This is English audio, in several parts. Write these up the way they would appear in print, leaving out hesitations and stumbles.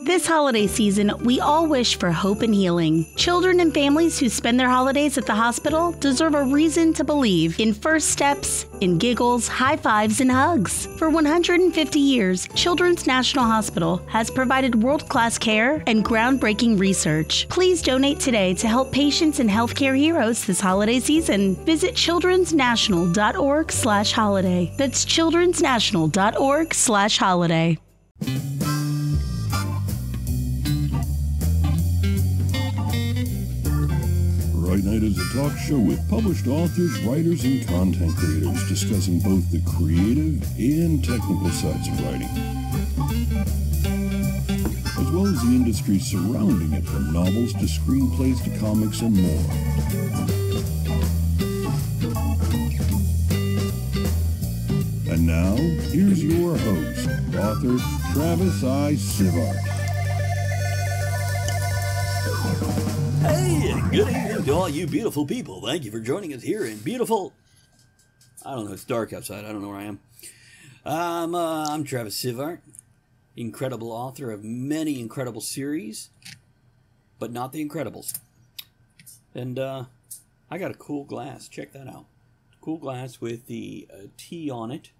This holiday season, we all wish for hope and healing. Children and families who spend their holidays at the hospital deserve a reason to believe in first steps, in giggles, high fives, and hugs. For 150 years, Children's National Hospital has provided world-class care and groundbreaking research. Please donate today to help patients and healthcare heroes this holiday season. Visit childrensnational.org/holiday. That's childrensnational.org/holiday. Right Night is a talk show with published authors, writers, and content creators discussing both the creative and technical sides of writing, as well as the industry surrounding it, from novels to screenplays to comics and more. And now, here's your host, author Travis I. Sivart. Hey, and good evening to all you beautiful people. Thank you for joining us here in beautiful... I don't know, it's dark outside. I don't know where I am. I'm Travis Sivart, incredible author of many incredible series, but not The Incredibles. And I got a cool glass. Check that out. Cool glass with the T on it.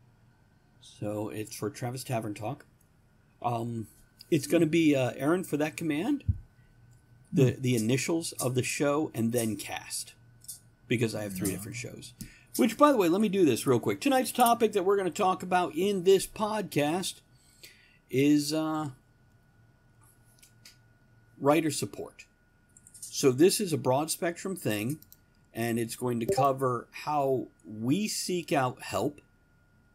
So it's for Travis Tavern Talk. It's going to be Aaron for that command. The initials of the show and then cast, because I have 3 different shows. Which, by the way, let me do this real quick. Tonight's topic that we're going to talk about in this podcast is writer support. So this is a broad spectrum thing, and it's going to cover how we seek out help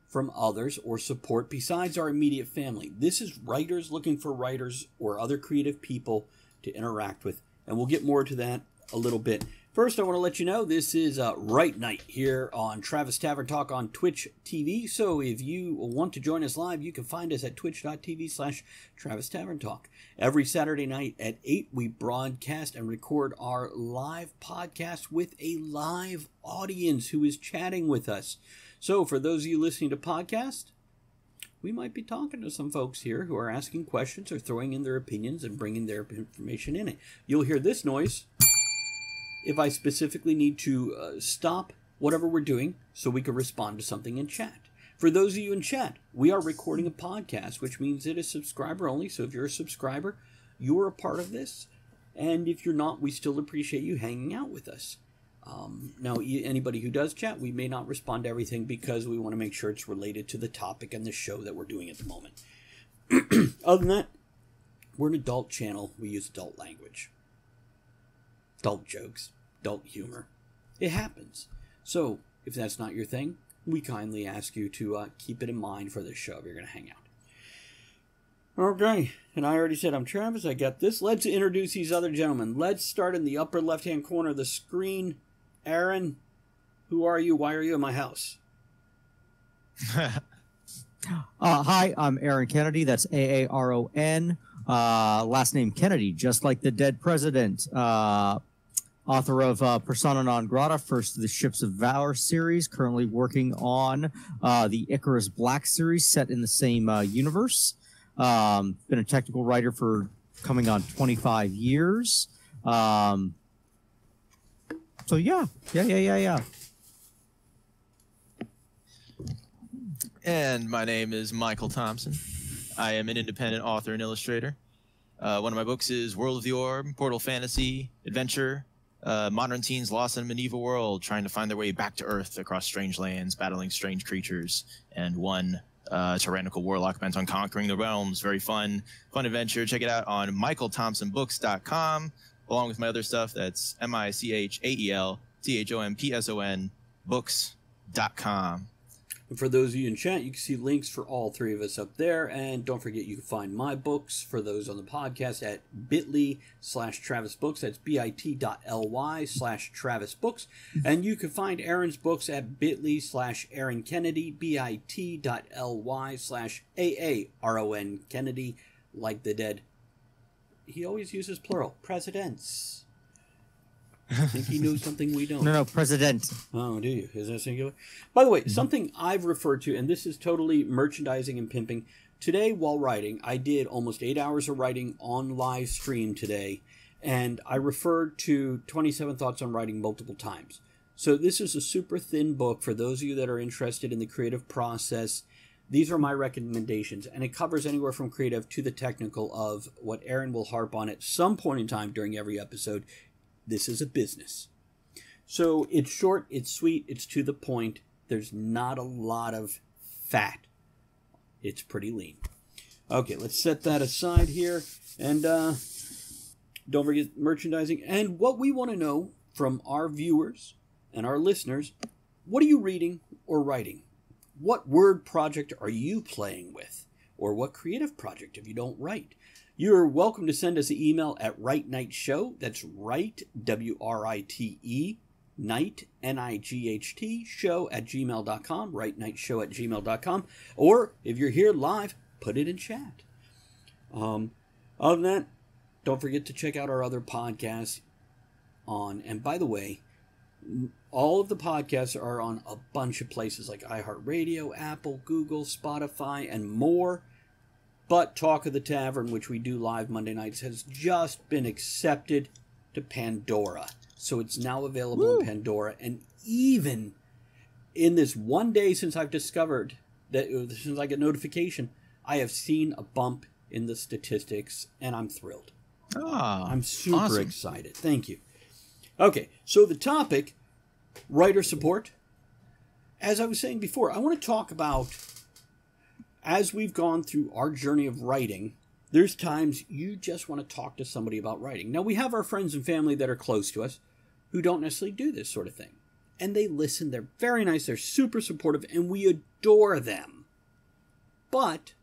from others or support besides our immediate family. This is writers looking for writers or other creative people to interact with, and we'll get more to that a little bit. First, I want to let you know this is Right Night here on Travis Tavern Talk on Twitch TV. So if you want to join us live, you can find us at twitch.tv/Travis Tavern Talk. Every Saturday night at 8, we broadcast and record our live podcast with a live audience who is chatting with us. So for those of you listening to podcasts, we might be talking to some folks here who are asking questions or throwing in their opinions and bringing their information in it. You'll hear this noise if I specifically need to stop whatever we're doing so we can respond to something in chat. For those of you in chat, we are recording a podcast, which means it is subscriber only. So if you're a subscriber, you're a part of this. And if you're not, we still appreciate you hanging out with us. Now, anybody who does chat, we may not respond to everything because we want to make sure it's related to the topic and the show that we're doing at the moment. Other than that, we're an adult channel. We use adult language, adult jokes, adult humor. It happens. So, if that's not your thing, we kindly ask you to keep it in mind for this show if you're going to hang out. Okay, and I already said I'm Travis. I got this. Let's introduce these other gentlemen. Let's start in the upper left-hand corner of the screen. Aaron, who are you? Why are you in my house? Hi, I'm Aaron Kennedy. That's Aaron. Last name Kennedy, just like the dead president. Author of Persona Non Grata, first of the Ships of Valor series. Currently working on the Icarus Black series set in the same universe. Been a technical writer for coming on 25 years. So yeah. And my name is Michael Thompson. I am an independent author and illustrator. One of my books is World of the Orb, Portal Fantasy, Adventure, modern teens lost in a medieval world, trying to find their way back to Earth across strange lands, battling strange creatures, and one tyrannical warlock bent on conquering the realms. Very fun adventure. Check it out on michaelthompsonbooks.com, along with my other stuff. That's MichaelThompson books.com. And for those of you in chat, you can see links for all 3 of us up there. And don't forget, you can find my books for those on the podcast at bit.ly/TravisBooks. That's bit.ly/TravisBooks. And you can find Aaron's books at bit.ly/Aaron Kennedy, bit.ly/AARON Kennedy, like the dead. He always uses plural, presidents. I think he knows something we don't. No, president. Oh, do you? Is that singular? By the way, something I've referred to, and this is totally merchandising and pimping, today while writing, I did almost 8 hours of writing on live stream today, and I referred to 27 Thoughts on Writing multiple times. So this is a super thin book for those of you that are interested in the creative process. These are my recommendations, and it covers anywhere from creative to the technical of what Aaron will harp on at some point in time during every episode. This is a business. So it's short, it's sweet, it's to the point. There's not a lot of fat. It's pretty lean. Okay, let's set that aside here. And don't forget merchandising. And what we want to know from our viewers and our listeners, what are you reading or writing? What word project are you playing with? Or what creative project if you don't write? You're welcome to send us an email at Write Night Show. That's Write, W-R-I-T-E, Night, N-I-G-H-T, show at gmail.com, writenightshow@gmail.com. Or if you're here live, put it in chat. Other than that, don't forget to check out our other podcasts and by the way, all of the podcasts are on a bunch of places like iHeartRadio, Apple, Google, Spotify, and more. But Talk of the Tavern, which we do live Monday nights, has just been accepted to Pandora. So it's now available in Pandora. And even in this one day since I've discovered that, since I get notification, I have seen a bump in the statistics, and I'm thrilled. I'm super excited. Thank you. Okay, so the topic, writer support. As I was saying before, I want to talk about, as we've gone through our journey of writing, there's times you just want to talk to somebody about writing. Now, we have our friends and family that are close to us who don't necessarily do this sort of thing. And they listen, they're very nice, they're super supportive, and we adore them. But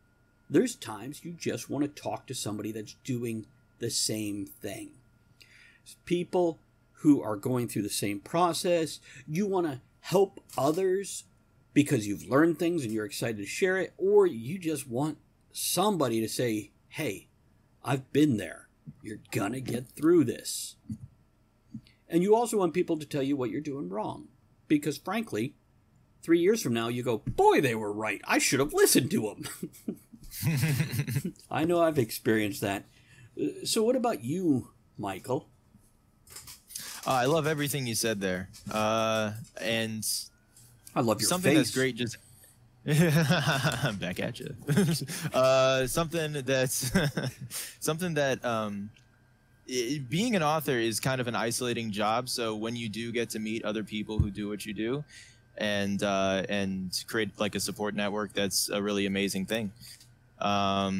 there's times you just want to talk to somebody that's doing the same thing. People who are going through the same process. You want to help others because you've learned things and you're excited to share it, or you just want somebody to say, hey, I've been there. You're gonna get through this. And you also want people to tell you what you're doing wrong. Because frankly, 3 years from now, you go, boy, they were right. I should have listened to them. I know I've experienced that. So what about you, Michael? I love everything you said there. And I love your something face. That's great. Just I'm back at you. Something that's something that being an author is kind of an isolating job. So when you do get to meet other people who do what you do, and create like a support network, that's a really amazing thing. I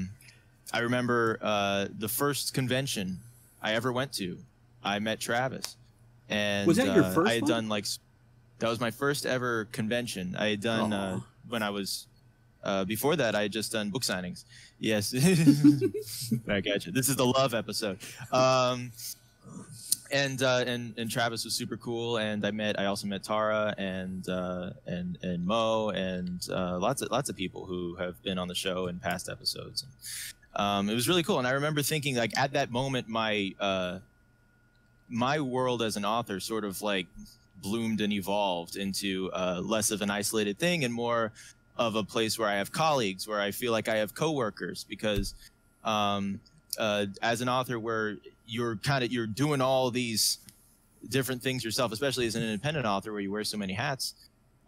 remember the first convention I ever went to. I met Travis. And was that your first I had one? done that was my first ever convention. I had done when I was before that I had just done book signings. Yes. Back at you. This is the love episode. And Travis was super cool, and I also met Tara and Mo and lots of people who have been on the show in past episodes. It was really cool, and I remember thinking, like, at that moment my world as an author sort of like bloomed and evolved into less of an isolated thing and more of a place where I have colleagues, where I feel like I have coworkers, because as an author where you're doing all these different things yourself, especially as an independent author where you wear so many hats,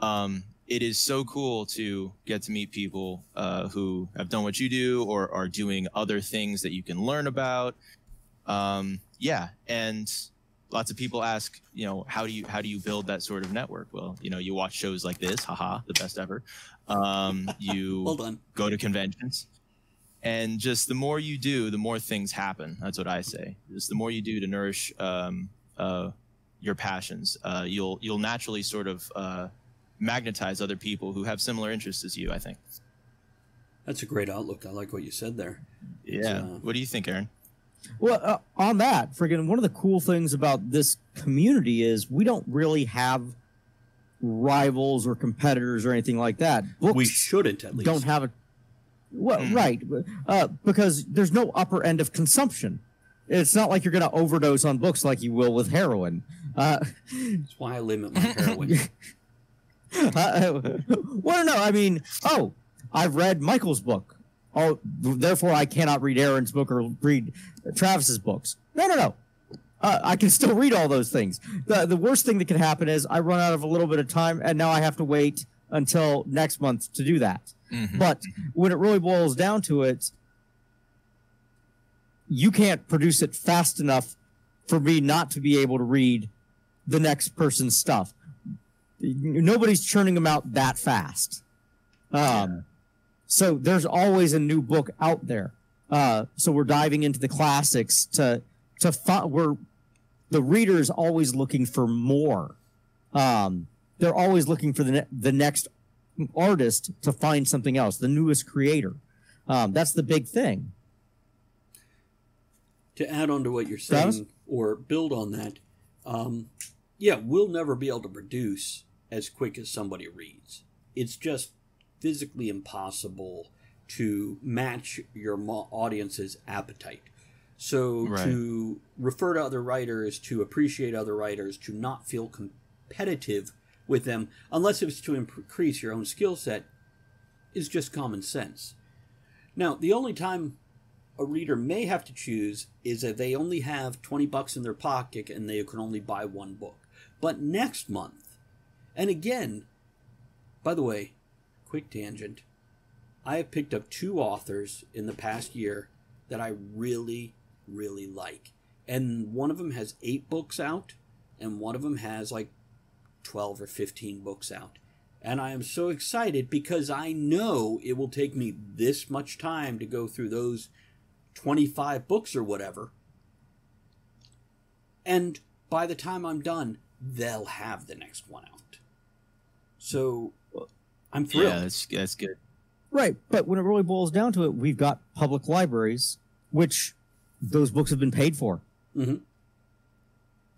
it is so cool to get to meet people who have done what you do or are doing other things that you can learn about. And lots of people ask, how do you build that sort of network? Well, you watch shows like this, haha, the best ever. You Hold on. Go to conventions, and just the more you do, the more things happen. That's what I say. Just the more you do to nourish your passions, you'll naturally sort of magnetize other people who have similar interests as you, I think. That's a great outlook. I like what you said there. Yeah. What do you think, Aaron? Well, on that, one of the cool things about this community is we don't really have rivals or competitors or anything like that. Books we shouldn't, at least. Don't have a... Well, right. Because there's no upper end of consumption. It's not like you're going to overdose on books like you will with heroin. That's why I limit my heroin. Well, no, I mean, I've read Michael's book. oh, therefore I cannot read Aaron's book or read Travis's books. No. I can still read all those things. The worst thing that can happen is I run out of a little bit of time, and now I have to wait until next month to do that. Mm-hmm. But when it really boils down to it, you can't produce it fast enough for me not to be able to read the next person's stuff. Nobody's churning them out that fast. So there's always a new book out there. So we're diving into the classics to we're the reader is always looking for more. They're always looking for the next artist to find something else, the newest creator. That's the big thing. To add on to what you're saying, Travis? or build on that, yeah, we'll never be able to produce as quick as somebody reads. It's just physically impossible to match your audience's appetite. So to refer to other writers, to appreciate other writers, to not feel competitive with them, unless it's to increase your own skill set, is just common sense. Now, the only time a reader may have to choose is if they only have $20 in their pocket and they can only buy one book. But next month, and again, by the way, quick tangent, I have picked up 2 authors in the past year that I really like. And one of them has 8 books out, and one of them has like 12 or 15 books out. And I am so excited because I know it will take me this much time to go through those 25 books or whatever. And by the time I'm done, they'll have the next one out. So I'm thrilled. Yeah, that's good. Right, but when it really boils down to it, we've got public libraries, which those books have been paid for. Mm-hmm.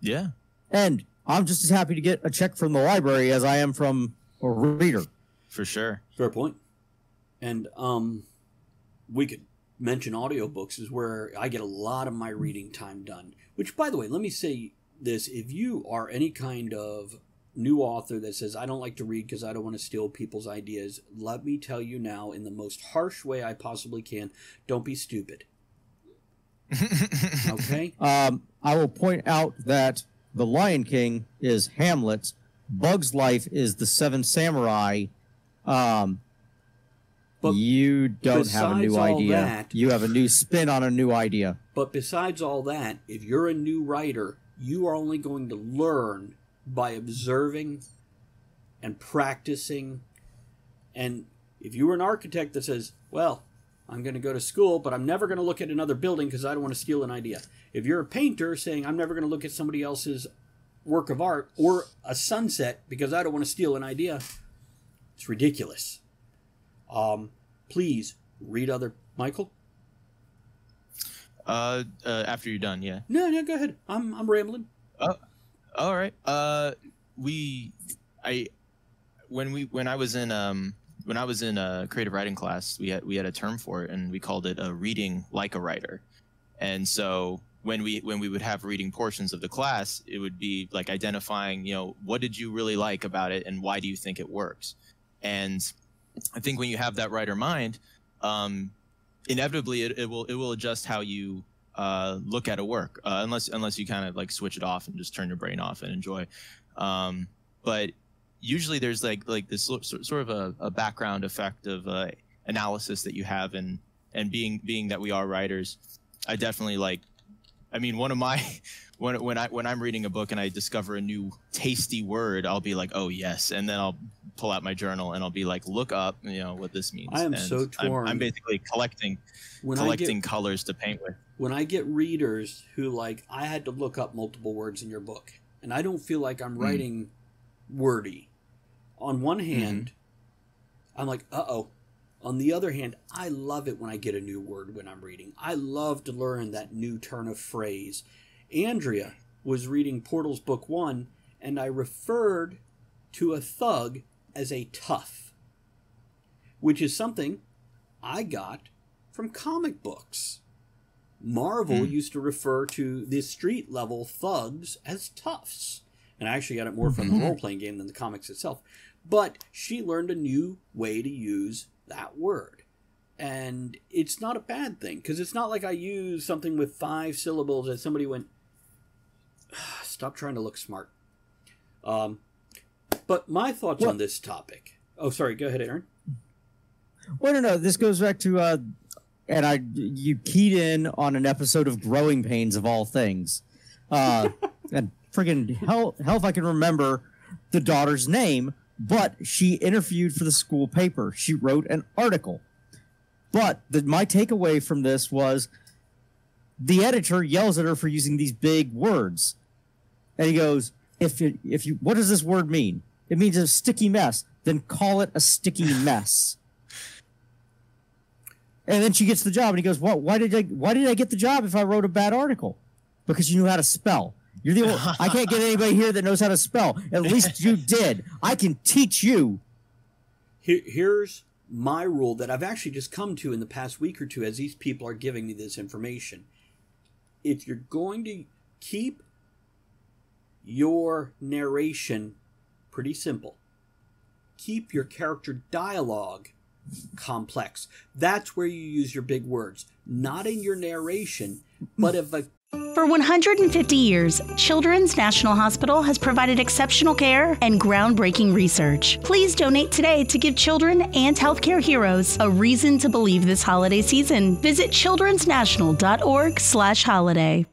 Yeah. And I'm just as happy to get a check from the library as I am from a reader. For sure. Fair point. And we could mention audiobooks is where I get a lot of my reading time done. Which, by the way, let me say this. If you are any kind of new author that says, I don't like to read because I don't want to steal people's ideas, let me tell you now in the most harsh way I possibly can, don't be stupid. Okay? I will point out that The Lion King is Hamlet. Bug's Life is The Seven Samurai. But you don't have a new idea. You have a new spin on a new idea. But besides all that, if you're a new writer, you are only going to learn by observing and practicing. And if you were an architect that says, well, I'm going to go to school, but I'm never going to look at another building because I don't want to steal an idea. If you're a painter saying, I'm never going to look at somebody else's work of art or a sunset because I don't want to steal an idea, it's ridiculous. Please read other... Michael? After you're done, yeah. No, go ahead. I'm rambling. All right. When I was in a creative writing class, we had a term for it, and we called it reading like a writer. And so when we would have reading portions of the class, it would be like identifying, what did you really like about it, and why do you think it works? And I think when you have that writer mind, inevitably it will adjust how you look at a work, unless you kind of like switch it off and just turn your brain off and enjoy. But usually there's like this sort of a background effect of analysis that you have, and being that we are writers, I definitely one of my when I'm reading a book and I discover a new tasty word, I'll be like, oh yes, and then I'll pull out my journal and I'll be like, look up what this means. I am so torn. I'm basically collecting colors to paint with. When I get readers who I had to look up multiple words in your book, and I don't feel like I'm writing wordy. On one hand, I'm like, uh-oh. On the other hand, I love it when I get a new word when I'm reading. I love to learn that new turn of phrase. Andrea was reading Portal's book 1, and I referred to a thug as a tough, which is something I got from comic books. Marvel used to refer to the street level thugs as toughs. And I actually got it more from the role-playing game than the comics itself. But she learned a new way to use that word. And it's not a bad thing, because it's not like I use something with 5 syllables that somebody went, stop trying to look smart. But my thoughts on this topic. Oh, sorry. Go ahead, Aaron. Well, no. This goes back to, you keyed in on an episode of Growing Pains of all things. And friggin' hell if I can remember the daughter's name, but she interviewed for the school paper. She wrote an article. But my takeaway from this was the editor yells at her for using these big words. And he goes, if you, what does this word mean? It means a sticky mess. Then call it a sticky mess. And then she gets the job, and he goes, "What? Why did I get the job if I wrote a bad article? Because you knew how to spell. You're the only, I can't get anybody here that knows how to spell. At least you did. I can teach you." Here's my rule that I've actually just come to in the past week or two as these people are giving me this information. If you're going to keep your narration pretty simple, keep your character dialogue complex. That's where you use your big words, not in your narration, but if a For 150 years, Children's National Hospital has provided exceptional care and groundbreaking research. Please donate today to give children and healthcare heroes a reason to believe this holiday season. Visit childrensnational.org/holiday.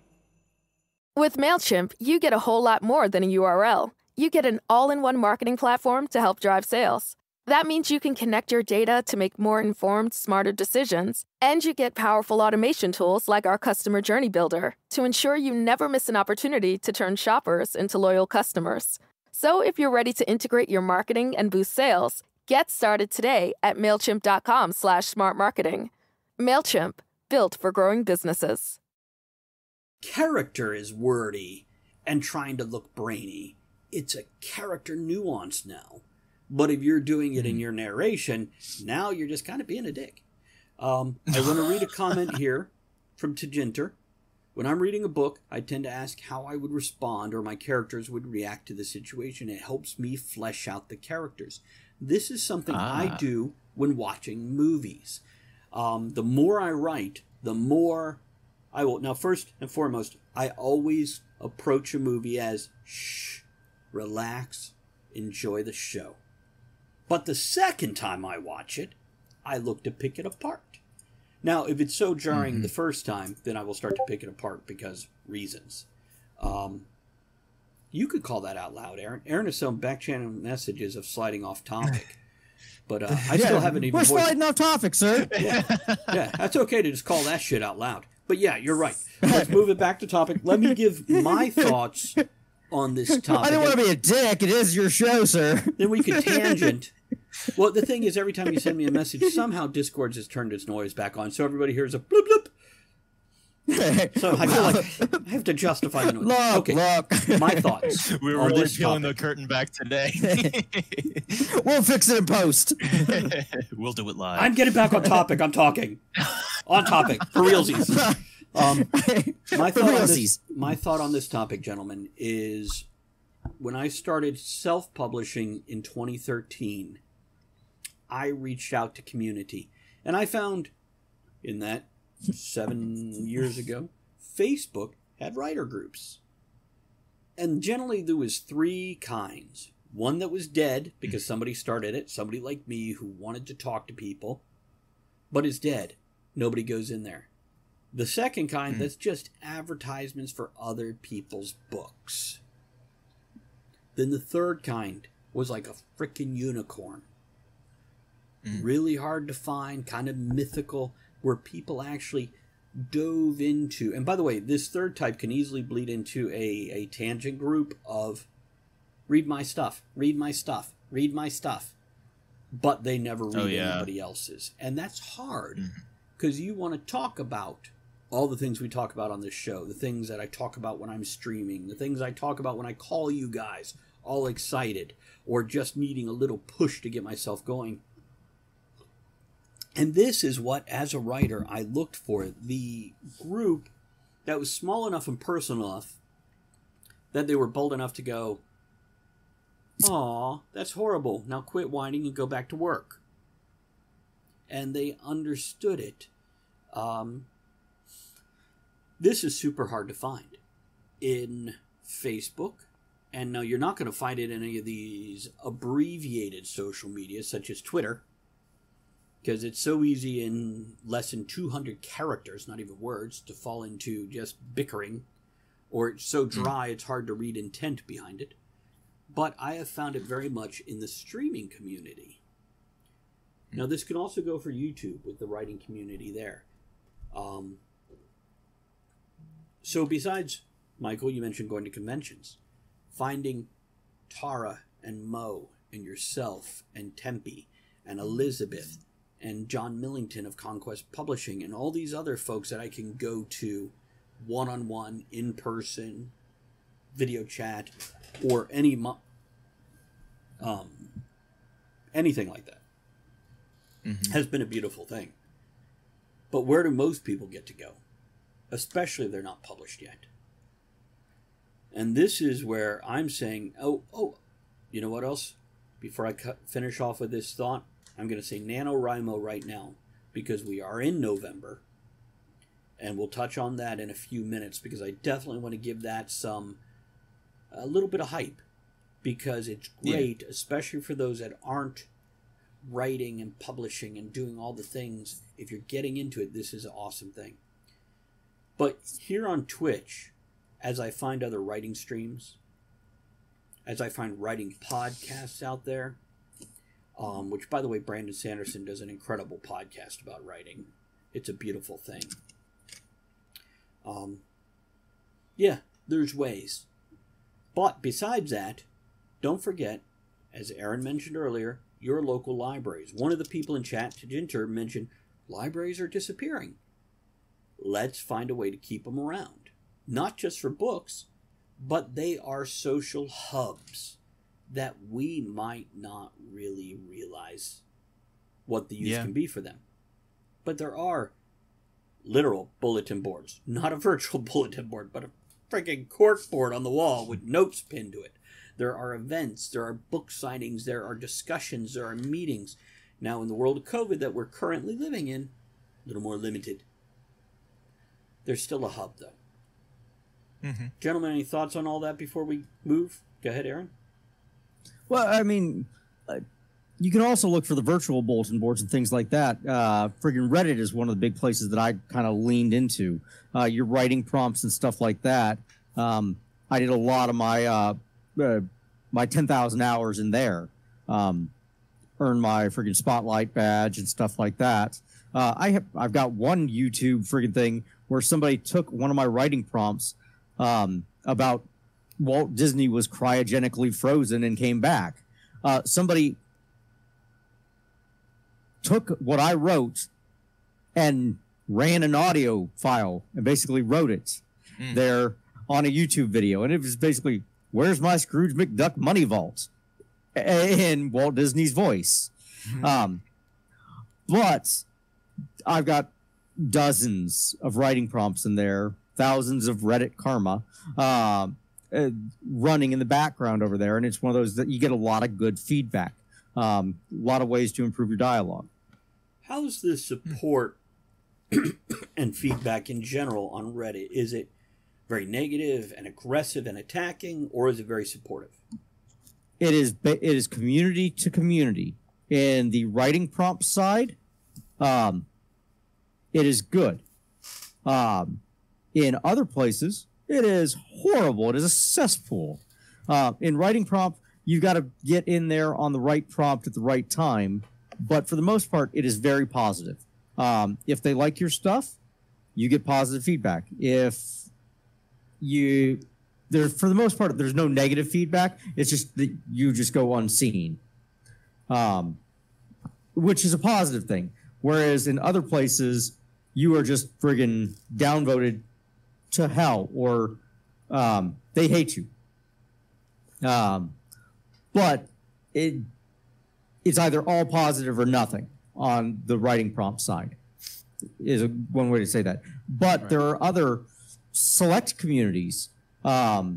With MailChimp, you get a whole lot more than a URL. You get an all-in-one marketing platform to help drive sales. That means you can connect your data to make more informed, smarter decisions. And you get powerful automation tools like our Customer Journey Builder to ensure you never miss an opportunity to turn shoppers into loyal customers. So if you're ready to integrate your marketing and boost sales, get started today at MailChimp.com/smartmarketing. MailChimp, built for growing businesses. character is wordy and trying to look brainy. It's a character nuance now. But if you're doing it in your narration, now you're just kind of being a dick. I want to read a comment here from Tajinter. When I'm reading a book, I tend to ask how I would respond or my characters would react to the situation. It helps me flesh out the characters. This is something I do when watching movies. The more I write, the more I will. Now, first and foremost, I always approach a movie as, shh, relax, enjoy the show. But the second time I watch it, I look to pick it apart. Now, if it's so jarring the first time, then I will start to pick it apart because reasons. You could call that out loud, Aaron. Aaron is some back-channel messages of sliding off topic. But I still haven't even... We're sliding off topic, sir. Yeah, that's okay to just call that shit out loud. But yeah, you're right. Let's move it back to topic. Let me give my thoughts on this topic. I don't want to be a dick. It is your show, sir. Then we could tangent. Well, the thing is, every time you send me a message, somehow Discord has turned its noise back on, so everybody hears a bloop bloop. So I feel like I have to justify the noise. Look. My thoughts. We're on really this peeling topic. the curtain back today. We'll fix it in post. We'll do it live. I'm getting back on topic. I'm talking. On topic. For realsies. My thought on this topic, gentlemen, is when I started self-publishing in 2013, I reached out to community. And I found in that 7 years ago, Facebook had writer groups. And generally there was 3 kinds. One that was dead because somebody started it, somebody like me who wanted to talk to people, but is dead. Nobody goes in there. The second kind, that's just advertisements for other people's books. Then the third kind was like a frickin' unicorn. Really hard to find, kind of mythical, where people actually dove into. And by the way, this third type can easily bleed into a tangent group of read my stuff, read my stuff, read my stuff. But they never read anybody else's. And that's hard because you want to talk about all the things we talk about on this show, the things that I talk about when I'm streaming, the things I talk about when I call you guys all excited or just needing a little push to get myself going. And this is what, as a writer, I looked for. The group that was small enough and personal enough that they were bold enough to go, "Aw, that's horrible. Now quit whining and go back to work." and they understood it. This is super hard to find in Facebook. And no, you're not going to find it in any of these abbreviated social media, such as Twitter, because it's so easy in less than 200 characters, not even words, to fall into just bickering, or it's so dry it's hard to read intent behind it. But I have found it very much in the streaming community. Now, this can also go for YouTube with the writing community there. So besides, Michael, you mentioned going to conventions. Finding Tara and Mo and yourself and Tempe and Elizabeth and John Millington of Conquest Publishing and all these other folks that I can go to one-on-one, in-person, video chat, or anything like that has been a beautiful thing. But where do most people get to go? Especially if they're not published yet. And this is where I'm saying, you know what else? Before I finish off with this thought, I'm going to say NaNoWriMo right now, because we are in November. And we'll touch on that in a few minutes, because I definitely want to give that a little bit of hype. Because it's great, especially for those that aren't writing and publishing and doing all the things. If you're getting into it, this is an awesome thing. But here on Twitch, as I find other writing streams, as I find writing podcasts out there, which, by the way, Brandon Sanderson does an incredible podcast about writing. It's a beautiful thing. There's ways. But besides that, don't forget, as Aaron mentioned earlier, your local libraries. One of the people in chat, Tajinter, mentioned libraries are disappearing. Let's find a way to keep them around. Not just for books, but they are social hubs that we might not really realize what the use can be for them. But there are literal bulletin boards, not a virtual bulletin board, but a freaking cork board on the wall with notes pinned to it. There are events, there are book signings, there are discussions, there are meetings. Now, in the world of COVID that we're currently living in, a little more limited. There's still a hub, though. Gentlemen, any thoughts on all that before we move? Go ahead, Aaron. Well, I mean, you can also look for the virtual bulletin boards and things like that. Friggin' Reddit is one of the big places that I kind of leaned into. Your writing prompts and stuff like that. I did a lot of my my 10,000 hours in there. Earned my friggin' spotlight badge and stuff like that. I've got one YouTube friggin' thing where somebody took one of my writing prompts about Walt Disney was cryogenically frozen and came back. Somebody took what I wrote and ran an audio file and basically wrote it there on a YouTube video. And it was basically, where's my Scrooge McDuck money vault? In Walt Disney's voice. But I've got dozens of writing prompts in there, thousands of Reddit karma running in the background over there, and it's one of those that you get a lot of good feedback, a lot of ways to improve your dialogue. How's the support and feedback in general on Reddit? Is it very negative and aggressive and attacking, or is it very supportive? It is community to community. In the writing prompt side, it is good. In other places, it is horrible. It is a cesspool. In writing prompt, you've got to get in there on the right prompt at the right time. But for the most part, it is very positive. If they like your stuff, you get positive feedback. For the most part, there's no negative feedback. It's just that you just go unseen, which is a positive thing. Whereas in other places, you are just friggin' downvoted to hell, or they hate you. But it's either all positive or nothing on the writing prompt side, is one way to say that. But there are other select communities. What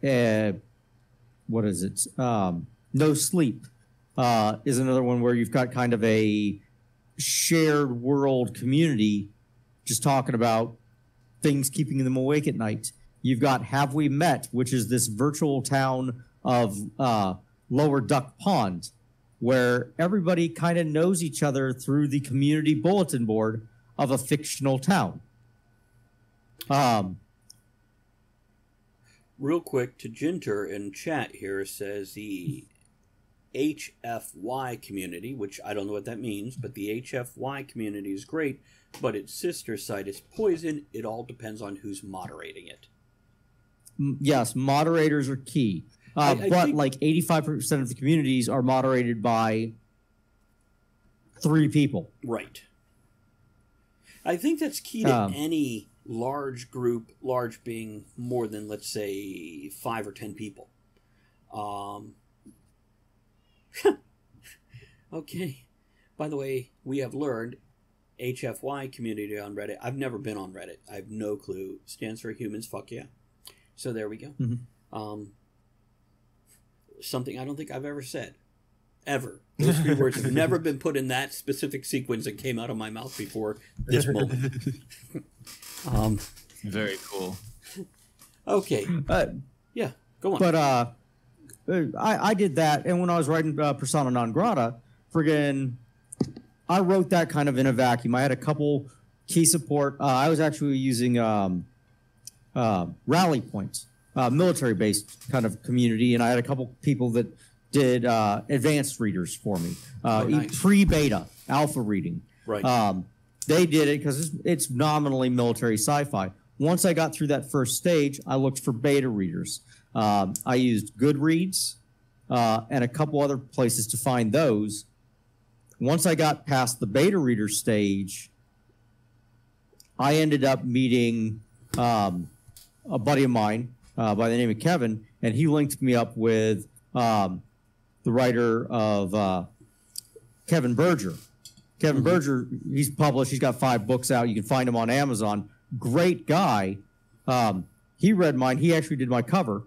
is it? No Sleep. is another one where you've got kind of a shared world community just talking about things keeping them awake at night. You've got Have We Met, which is this virtual town of Lower Duck Pond, where everybody kind of knows each other through the community bulletin board of a fictional town. Real quick, to Jinter in chat here says the HFY community, which I don't know what that means, but the HFY community is great, but its sister site is Poison. It all depends on who's moderating it. Yes, moderators are key. But think, like 85% of the communities are moderated by 3 people. Right. I think that's key to any large group, large being more than, let's say, 5 or 10 people. Okay. By the way, we have learned HFY community on Reddit. I've never been on Reddit. I have no clue. Stands for humans, fuck yeah. So there we go. Mm-hmm. Something I don't think I've ever said. Ever. Those 3 words have never been put in that specific sequence that came out of my mouth before this moment. Very cool. Okay. Yeah, go on. But I did that, and when I was writing Persona Non Grata, I wrote that kind of in a vacuum. I had a couple key support. I was actually using Rally Points, military-based kind of community, and I had a couple people that did advanced readers for me, nice. Pre-beta, alpha reading. Right. They did it because it's nominally military sci-fi. Once I got through that first stage, I looked for beta readers. I used Goodreads and a couple other places to find those. Once I got past the beta reader stage, I ended up meeting a buddy of mine by the name of Kevin, and he linked me up with the writer of Kevin Berger. Kevin Berger, he's published. He's got 5 books out. You can find him on Amazon. Great guy. He read mine. He actually did my cover.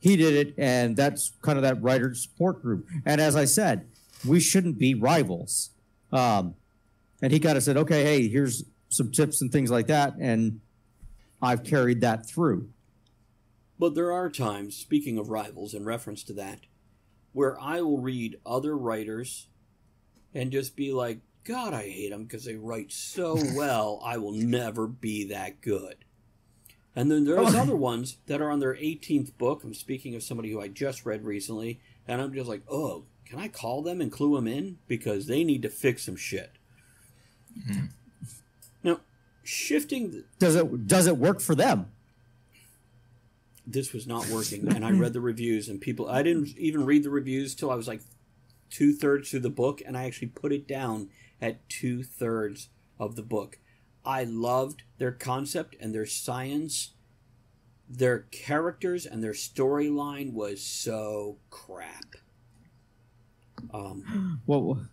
He did it, and that's kind of that writer support group. And as I said, we shouldn't be rivals. And he kind of said, okay, hey, here's some tips and things like that, and I've carried that through. But there are times, speaking of rivals in reference to that, where I will read other writers and just be like, God, I hate them because they write so well, I will never be that good. And then there's other ones that are on their 18th book. I'm speaking of somebody who I just read recently, and I'm just like, oh, can I call them and clue them in? Because they need to fix some shit. Mm-hmm. Now, shifting... Does it work for them? This was not working, and I read the reviews, and people... I didn't even read the reviews till I was like 2/3 through the book, and I actually put it down at 2/3 of the book. I loved their concept and their science. Their characters and their storyline was so crap. Well,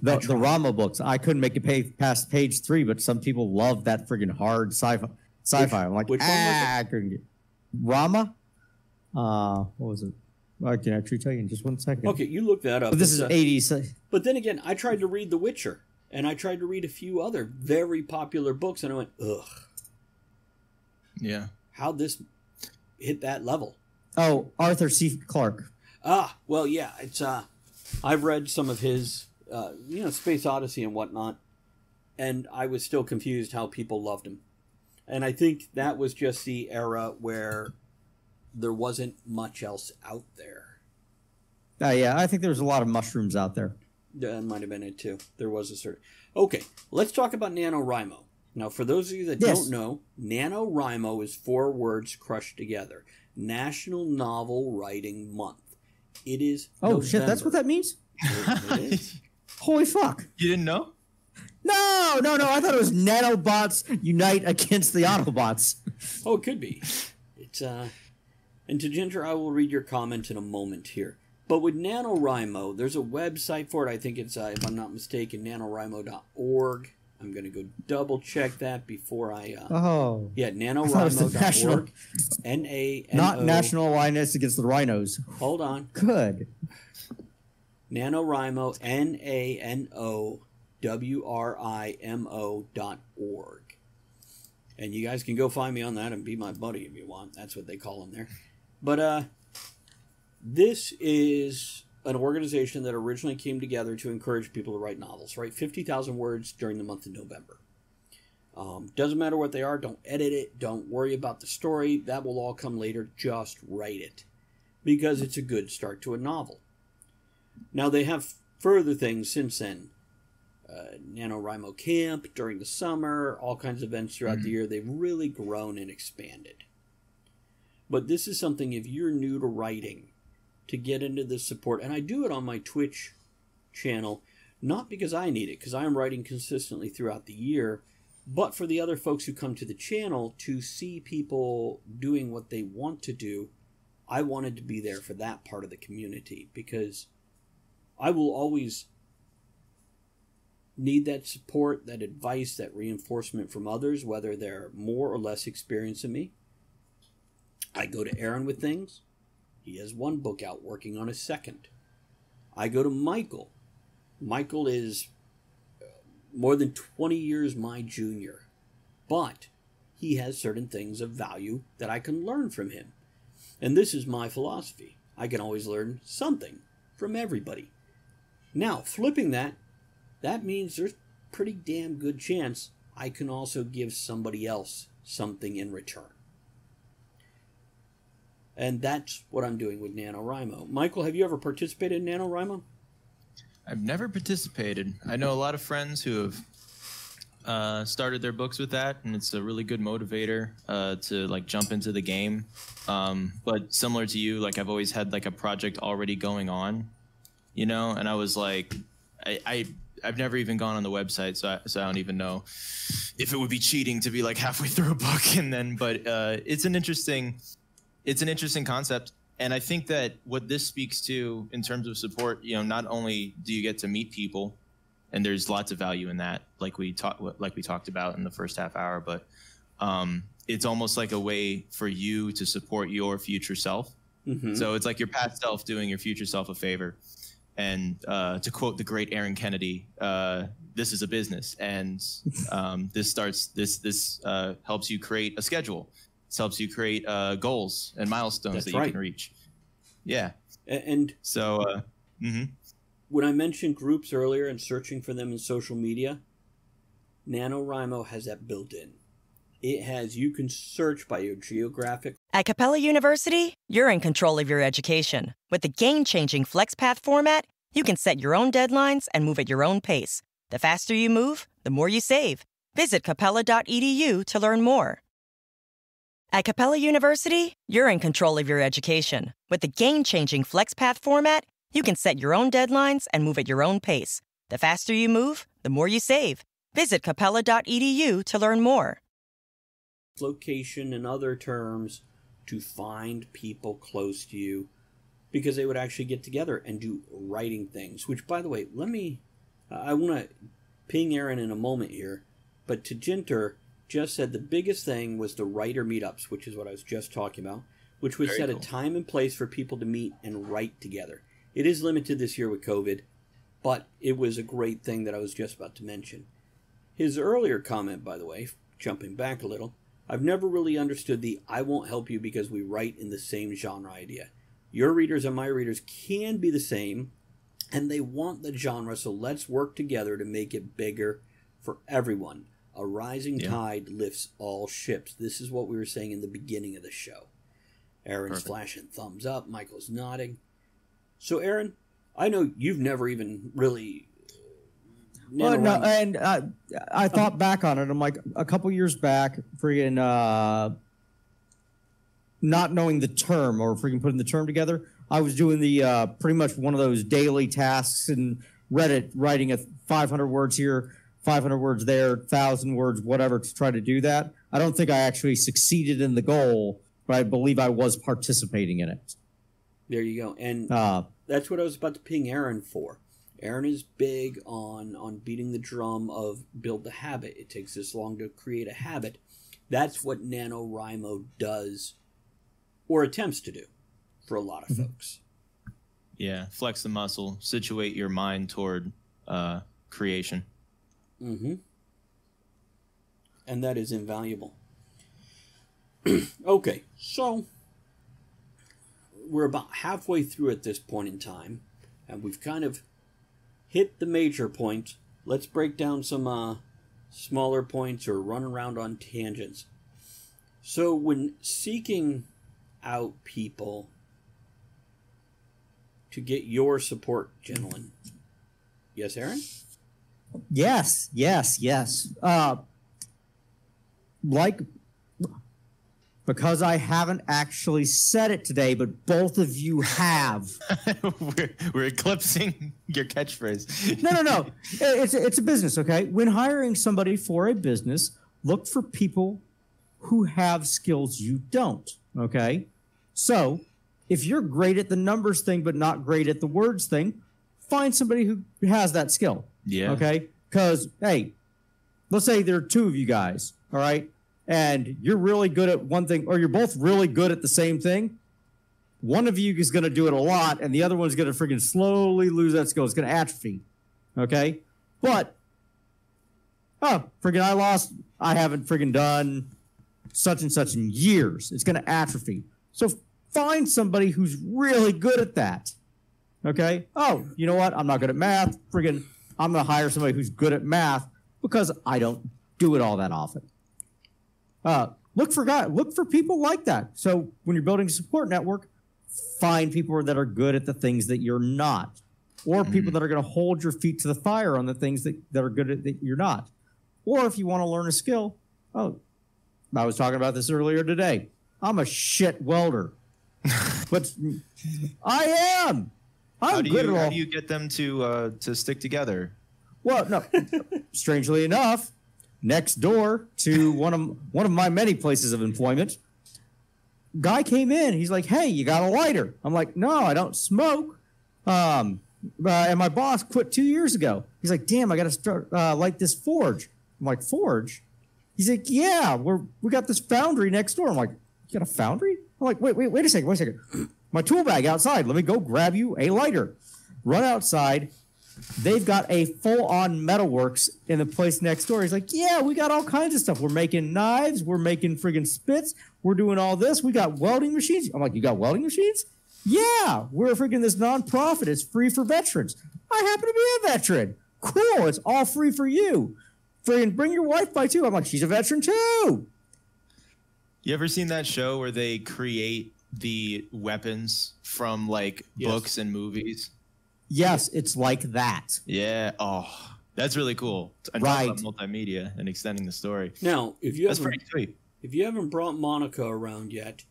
the Rama books, I couldn't make it past page 3, but some people love that friggin' hard sci-fi. I'm like, which one was it? I couldn't get Rama. What was it? I can actually tell you in just 1 second. Okay, you look that up. But this is 80s. But then again, I tried to read The Witcher, and I tried to read a few other very popular books, and I went, ugh. Yeah. How'd this hit that level? Oh, Arthur C. Clarke. Ah, well, yeah, it's I've read some of his, Space Odyssey and whatnot, and I was still confused how people loved him. And I think that was just the era where there wasn't much else out there. Yeah, I think there's a lot of mushrooms out there. That might have been it, too. There was a certain... Okay, let's talk about NaNoWriMo. Now, for those of you that don't know, NaNoWriMo is 4 words crushed together. National Novel Writing Month. It is November. Shit, that's what that means? It is. Holy fuck. You didn't know? No. I thought it was nanobots unite against the Autobots. Oh, it could be. It's And to Ginger, I will read your comment in a moment here. But with NaNoWriMo, there's a website for it. I think it's, if I'm not mistaken, nanowrimo.org. I'm going to go double check that before I... Yeah, nanowrimo.org. N-A-N-O... Not National Alliance Against the Rhinos. Hold on. Good. NaNoWriMo, NaNoWrimo.org. And you guys can go find me on that and be my buddy if you want. That's what they call them there. But this is an organization that originally came together to encourage people to write novels, right? 50,000 words during the month of November. Doesn't matter what they are. Don't edit it. Don't worry about the story. That will all come later. Just write it, because it's a good start to a novel. Now, they have further things since then. NaNoWriMo Camp during the summer, all kinds of events throughout the year. They've really grown and expanded. But this is something, if you're new to writing, to get into this support. And I do it on my Twitch channel, not because I need it, because I am writing consistently throughout the year, but for the other folks who come to the channel to see people doing what they want to do. I wanted to be there for that part of the community, because I will always need that support, that advice, that reinforcement from others, whether they're more or less experienced than me. I go to Aaron with things. He has one book out, working on his second. I go to Michael. Michael is more than 20 years my junior, but he has certain things of value that I can learn from him. And this is my philosophy. I can always learn something from everybody. Now, flipping that means there's a pretty damn good chance I can also give somebody else something in return. And that's what I'm doing with NaNoWriMo. Michael, have you ever participated in NaNoWriMo? I've never participated. I know a lot of friends who have started their books with that, and it's a really good motivator to like jump into the game. But similar to you, like I've always had like a project already going on, you know, and I was like, I've never even gone on the website, so I don't even know if it would be cheating to be like halfway through a book and then. But it's an interesting concept, and I think that what this speaks to in terms of support, you know, not only do you get to meet people, and there's lots of value in that, like we talked about in the first half hour, but it's almost like a way for you to support your future self. Mm-hmm. So it's like your past self doing your future self a favor. And to quote the great Aaron Kennedy, this is a business, and this helps you create a schedule. This helps you create goals and milestones that you can reach. Yeah. And so when I mentioned groups earlier and searching for them in social media, NaNoWriMo has that built in. It has, you can search by your geographic. At Capella University, you're in control of your education. With the game-changing FlexPath format, you can set your own deadlines and move at your own pace. The faster you move, the more you save. Visit capella.edu to learn more. At Capella University, you're in control of your education. With the game-changing FlexPath format, you can set your own deadlines and move at your own pace. The faster you move, the more you save. Visit capella.edu to learn more. Location and other terms to find people close to you, because they would actually get together and do writing things, which, by the way, I want to ping Aaron in a moment here, but Tajinter just said the biggest thing was the writer meetups, which is what I was just talking about, which would set a time and place for people to meet and write together. It is limited this year with COVID, but it was a great thing that I was just about to mention. His earlier comment, by the way, jumping back a little, I've never really understood the I won't help you because we write in the same genre idea. Your readers and my readers can be the same, and they want the genre, so let's work together to make it bigger for everyone. A rising tide lifts all ships. This is what we were saying in the beginning of the show. Aaron's flashing thumbs up. Michael's nodding. So, Aaron, I know you've never even really... I thought back on it. I'm like, a couple years back, freaking not knowing the term or freaking putting the term together, I was doing the pretty much one of those daily tasks in Reddit, writing 500 words here, 500 words there, 1,000 words, whatever, to try to do that. I don't think I actually succeeded in the goal, but I believe I was participating in it. There you go. And that's what I was about to ping Aaron for. Aaron is big on beating the drum of build the habit. It takes this long to create a habit. That's what NaNoWriMo does, or attempts to do, for a lot of folks. Yeah, flex the muscle, situate your mind toward creation. Mm-hmm. And that is invaluable. Okay, so we're about halfway through at this point in time, and we've kind of hit the major points. Let's break down some smaller points or run around on tangents. So when seeking out people to get your support, gentlemen. Yes, Aaron? Yes. Because I haven't actually said it today, but both of you have. we're eclipsing your catchphrase. No. It's a business, okay? When hiring somebody for a business, look for people who have skills you don't, okay? So, if you're great at the numbers thing but not great at the words thing, find somebody who has that skill. Yeah. Okay? Because, hey, let's say there are two of you guys, all right? And you're really good at one thing, or you're both really good at the same thing. One of you is going to do it a lot, and the other one's going to freaking slowly lose that skill. It's going to atrophy. Okay? But, I haven't freaking done such and such in years. It's going to atrophy. So find somebody who's really good at that. Okay? Oh, you know what? I'm not good at math. I'm going to hire somebody who's good at math because I don't do it all that often. Look for people like that. So when you're building a support network, find people that are good at the things that you're not, or people that are going to hold your feet to the fire on the things that are good at that you're not. Or if you want to learn a skill, I was talking about this earlier today. I'm a shit welder, but I am. I'm good at all. How do you get them to stick together? Well, no, strangely enough. Next door to one of my many places of employment, guy came in. He's like, "Hey, you got a lighter?" I'm like, "No, I don't smoke." And my boss quit 2 years ago. He's like, "Damn, I got to start light this forge." I'm like, "Forge?" He's like, "Yeah, we got this foundry next door." I'm like, "You got a foundry?" I'm like, wait a second. My tool bag outside. Let me go grab you a lighter. Run outside. They've got a full-on metalworks in the place next door. He's like, "Yeah, we got all kinds of stuff. We're making knives. We're making friggin' spits. We're doing all this. We got welding machines." I'm like, "You got welding machines?" "Yeah, we're friggin' this nonprofit. It's free for veterans." "I happen to be a veteran." "Cool, it's all free for you. Friggin' bring your wife by too." I'm like, "She's a veteran too." You ever seen that show where they create the weapons from books and movies? Yes, it's like that. Yeah. Oh, that's really cool. And right. Talk about multimedia and extending the story. Now, if you that's pretty sweet. If you haven't brought Monica around yet,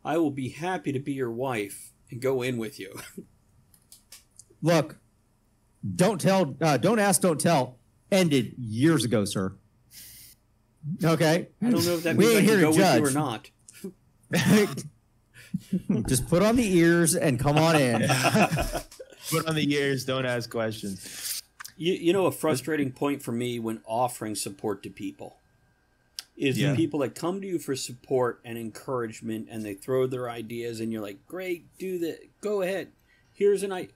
I will be happy to be your wife and go in with you. Look, don't ask, don't tell. Ended years ago, sir. Okay. I don't know if that means I can go with you or not. Just put on the ears and come on in. Put on the ears, don't ask questions. You know, a frustrating point for me when offering support to people is the people that come to you for support and encouragement, and they throw their ideas, and you're like, "Great, do that, go ahead. Here's an idea,"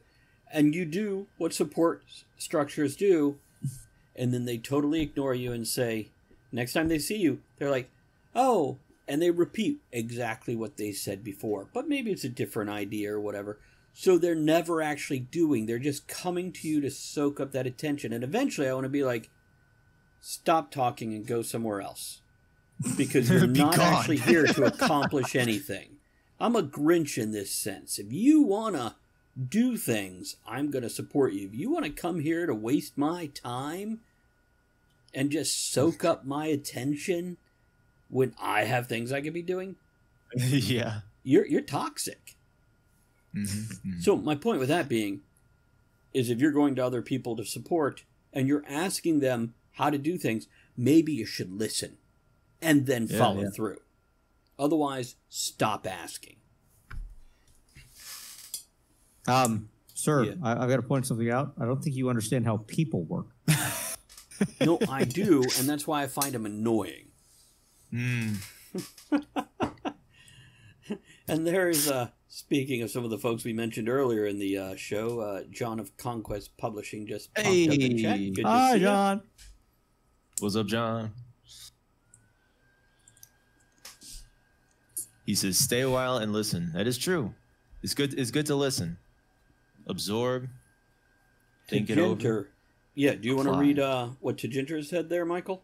and you do what support structures do, and then they totally ignore you and say, next time they see you, they're like, "Oh," and they repeat exactly what they said before, but maybe it's a different idea or whatever. So they're never actually doing. They're just coming to you to soak up that attention. And eventually I want to be like, stop talking and go somewhere else. Because you're not actually here to accomplish anything. I'm a Grinch in this sense. If you want to do things, I'm going to support you. If you want to come here to waste my time and just soak up my attention when I have things I could be doing, yeah, you're toxic. Mm-hmm. So my point with that being is if you're going to other people to support and you're asking them how to do things, maybe you should listen and then follow through. Otherwise, stop asking. Sir, I've got to point something out. I don't think you understand how people work. No, I do, and that's why I find them annoying. And there is Speaking of some of the folks we mentioned earlier in the show, John of Conquest Publishing just popped up in chat. Good to Hi, see ya. John. What's up, John? He says, "Stay a while and listen." That is true. It's good. It's good to listen, absorb, think it over. Yeah. Do you want to Apply. read what Tajinter said there, Michael?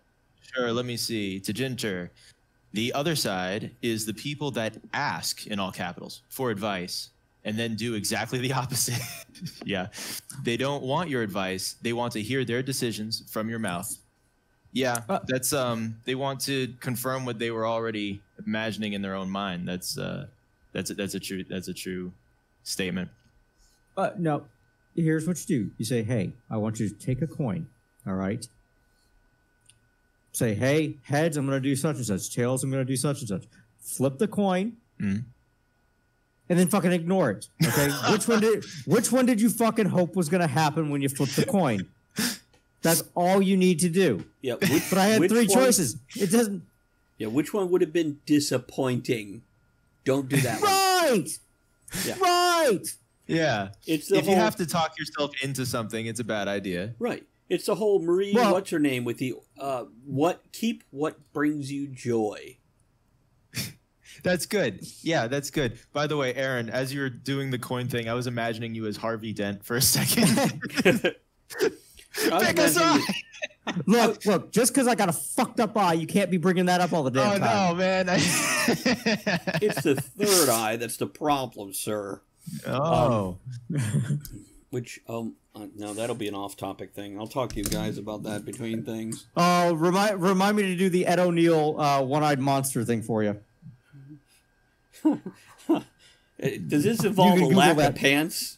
Sure. Let me see. Tajinter. The other side is the people that ask, in all capitals, for advice and then do exactly the opposite. Yeah. They don't want your advice. They want to hear their decisions from your mouth. Yeah. That's they want to confirm what they were already imagining in their own mind. That's a true statement. No, here's what you do. You say, hey, I want you to take a coin. All right. Say, hey, heads, I'm going to do such and such. Tails, I'm going to do such and such. Flip the coin, and then fucking ignore it. Okay, which one did you fucking hope was going to happen when you flipped the coin? That's all you need to do. Yeah, but I had three choices. It doesn't. Yeah, which one would have been disappointing? Don't do that one. Right. Yeah. Right. Yeah. It's if you have to talk yourself into something, it's a bad idea. Right. It's the whole Marie, what's her name, with the keep what brings you joy. That's good. Yeah, that's good. By the way, Aaron, as you were doing the coin thing, I was imagining you as Harvey Dent for a second. Pick a side. Look, just because I got a fucked up eye, you can't be bringing that up all the damn time. Oh, no, man. It's the third eye that's the problem, sir. Oh. No, that'll be an off-topic thing. I'll talk to you guys about that between things. Oh, remind me to do the Ed O'Neill one-eyed monster thing for you. Does this involve a lack of pants?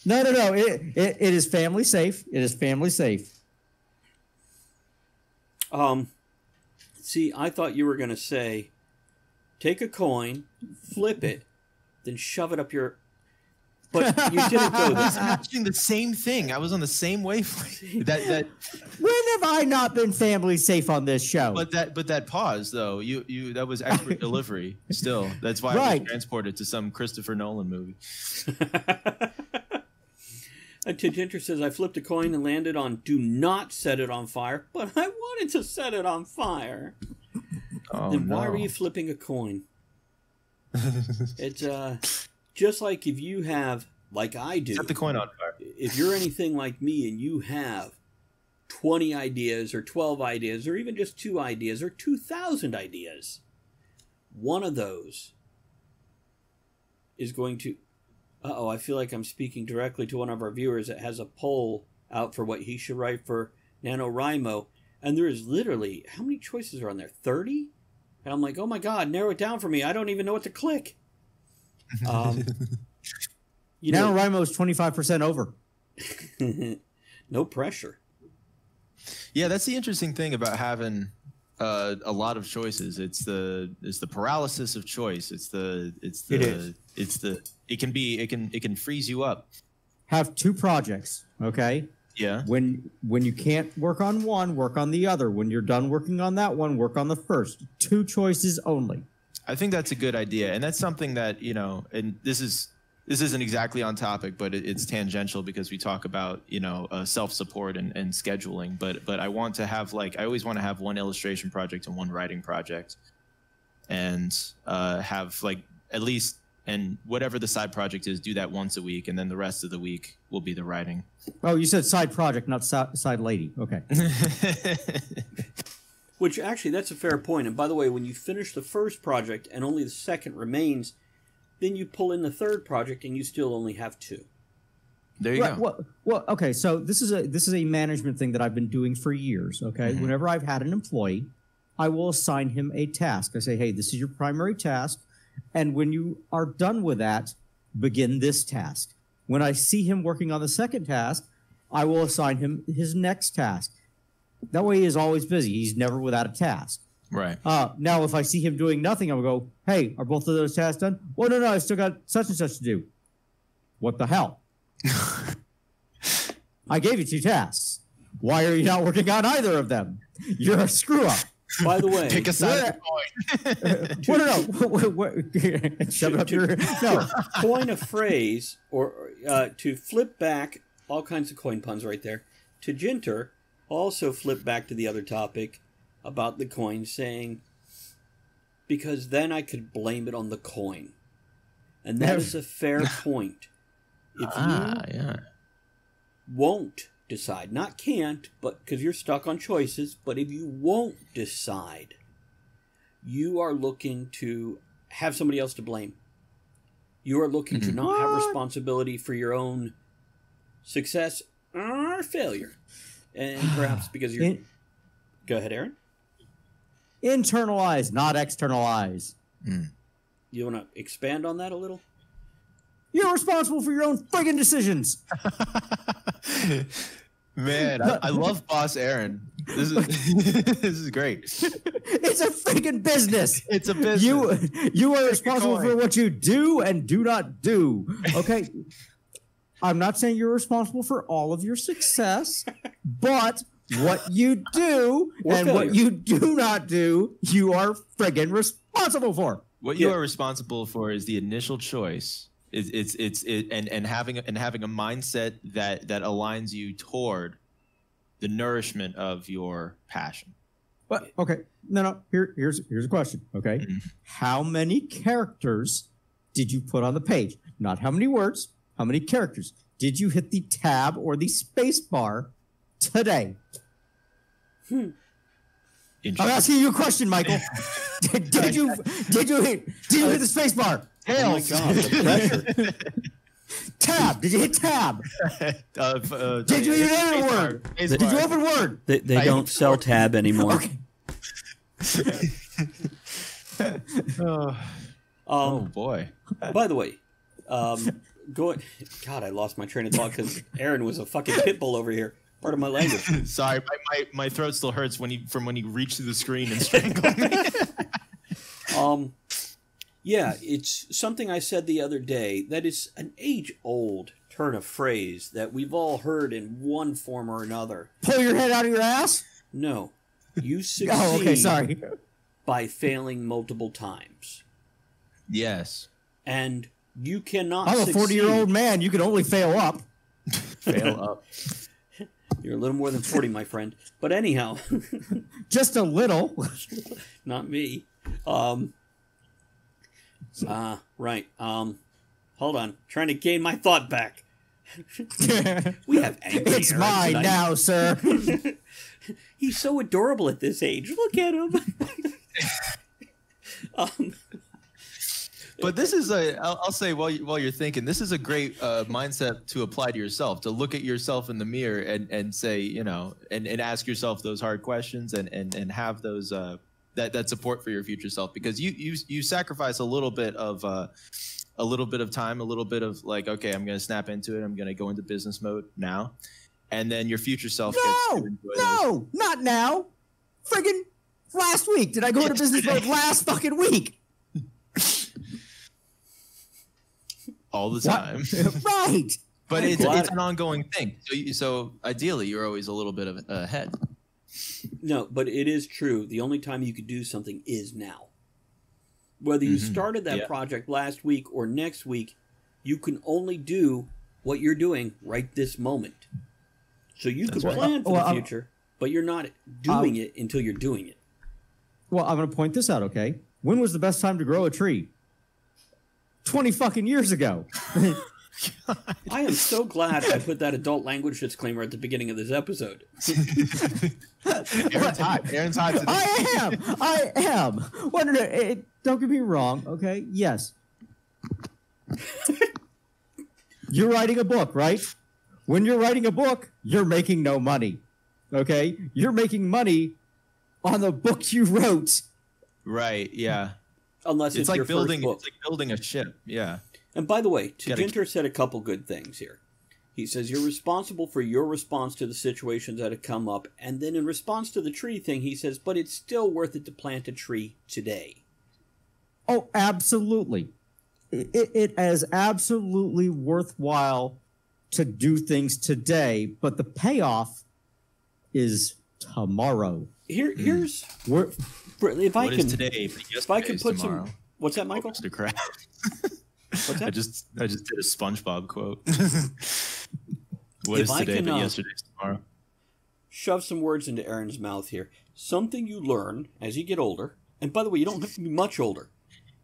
No. It is family safe. It is family safe. See, I thought you were going to say, take a coin, flip it, then shove it up your... But you didn't go there. I was imagining the same thing. I was on the same wavelength. That. When have I not been family safe on this show? But that pause though, you that was expert delivery. Still, that's why I was transported to some Christopher Nolan movie. Tajinter says, I flipped a coin and landed on do not set it on fire, but I wanted to set it on fire. Oh, then why were you flipping a coin? It's just like if you have, like I do. Set the coin on fire. If you're anything like me and you have 20 ideas or 12 ideas or even just 2 ideas or 2,000 ideas, one of those is going to... I feel like I'm speaking directly to one of our viewers that has a poll out for what he should write for NaNoWriMo. And there is literally, how many choices are on there? 30? And I'm like, oh my God, narrow it down for me. I don't even know what to click. NaNoWriMo is 25% over. No pressure. Yeah, that's the interesting thing about having a lot of choices. It's the paralysis of choice. It can freeze you up. Have 2 projects, okay? Yeah. When you can't work on one, work on the other. When you're done working on that one, work on the first. 2 choices only. I think that's a good idea, and that's something that and this isn't exactly on topic, but it's tangential because we talk about self-support and scheduling. But I want to have I always want to have one illustration project and one writing project, and have at least, and whatever the side project is, do that once a week, and then the rest of the week will be the writing. Oh, you said side project, not side lady. Okay. Which actually, that's a fair point. And by the way, when you finish the first project and only the second remains, then you pull in the third project and you still only have 2. There you go. Well, okay. So this is a management thing that I've been doing for years. Okay. Mm-hmm. Whenever I've had an employee, I will assign him a task. I say, hey, this is your primary task. And when you are done with that, begin this task. When I see him working on the second task, I will assign him his next task. That way he is always busy. He's never without a task. Right. Now, if I see him doing nothing, I'll go, hey, are both of those tasks done? Well, no, I still got such and such to do. What the hell? I gave you 2 tasks. Why are you not working on either of them? You're a screw-up. By the way, Pick a side of the No. Shove it up your... No. Coin a phrase, or to flip back, all kinds of coin puns right there. To Jinter, also flip back to the other topic about the coin, saying, because then I could blame it on the coin. And that is a fair point. If you won't decide, not can't, but because you're stuck on choices, but if you won't decide, you are looking to have somebody else to blame. You are looking to not have responsibility for your own success or failure. And perhaps because you're... Go ahead, Aaron. Internalize, not externalize. You want to expand on that a little? You're responsible for your own friggin' decisions. Man, I love Boss Aaron. This is great. It's a friggin' business. It's a business. You are responsible for what you do and do not do. Okay? I'm not saying you're responsible for all of your success, but what you do and what you do not do, you are friggin' responsible for. What you are responsible for is the initial choice. And having a mindset that aligns you toward the nourishment of your passion. But okay, no. Here's a question. Okay, how many characters did you put on the page? Not how many words. How many characters did you hit the tab or the space bar today? I'm asking you a question, Michael. Did you hit the space bar? Oh my God, the pressure. Tab. Did you hit tab? Did you hit enter word? Did you open word? They don't sell tab anymore. Okay. Oh boy. By the way, God, I lost my train of thought because Aaron was a fucking pit bull over here. Part of my language. Sorry, my throat still hurts when he reached through the screen and strangled me. Yeah, it's something I said the other day that is an age-old turn of phrase that we've all heard in one form or another. Pull your head out of your ass? No. You succeed sorry. by failing multiple times. Yes. And you cannot I'm a succeed. 40-year-old man. You can only fail up. Fail up. You're a little more than 40, my friend. But anyhow. Just a little. Not me. Right. Hold on. Trying to gain my thought back. We have angry It's Aaron mine tonight. now, sir. He's so adorable at this age. Look at him. But this is I'll say while you're thinking, this is a great mindset to apply to yourself, to look at yourself in the mirror and say, and ask yourself those hard questions and have those that support for your future self, because you sacrifice a little bit of time, a little bit of like, okay, I'm going to snap into it. I'm going to go into business mode now. And then your future self gets to enjoy those. Not now. Friggin' last week. Did I go into business mode last fucking week? All the time. Right. But it's an ongoing thing. So ideally, you're always a little bit ahead. No, but it is true. The only time you could do something is now. Whether you started that project last week or next week, you can only do what you're doing right this moment. So you can plan for the future, but you're not doing it until you're doing it. Well, I'm going to point this out, okay? When was the best time to grow a tree? 20 fucking years ago. I am so glad I put that adult language disclaimer at the beginning of this episode. Aaron's hot today. I am. Don't get me wrong, okay? Yes. You're writing a book, right? When you're writing a book, you're making no money, okay? You're making money on the book you wrote. Right, yeah. Unless it's like your building, first book. it's like building a ship, yeah. And by the way, Jinter said a couple good things here. He says you're responsible for your response to the situations that have come up. And then in response to the tree thing, he says, but it's still worth it to plant a tree today. Oh, absolutely. It is absolutely worthwhile to do things today, but the payoff is tomorrow. here's We're, if I What can is today? if I can put tomorrow. what's that, Michael? Mr. Crab. What's that? I just did a SpongeBob quote. What If is I today can, but yesterday's tomorrow? Shove some words into Aaron's mouth here. Something you learn as you get older. And by the way, you don't have to be much older.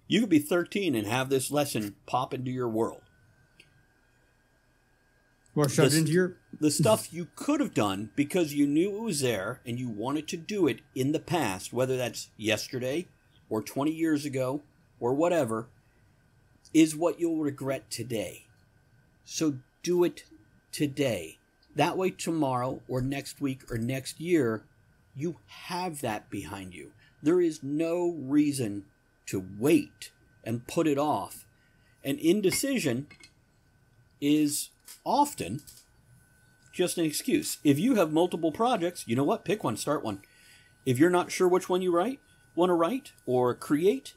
You could be 13 and have this lesson pop into your world. or shoved into your. The stuff you could have done because you knew it was there and you wanted to do it in the past, whether that's yesterday or 20 years ago or whatever, is what you'll regret today. So do it today. That way tomorrow or next week or next year, you have that behind you. There is no reason to wait and put it off. And indecision is often just an excuse. If you have multiple projects, you know what? Pick one, start one. If you're not sure which one you want to write or create,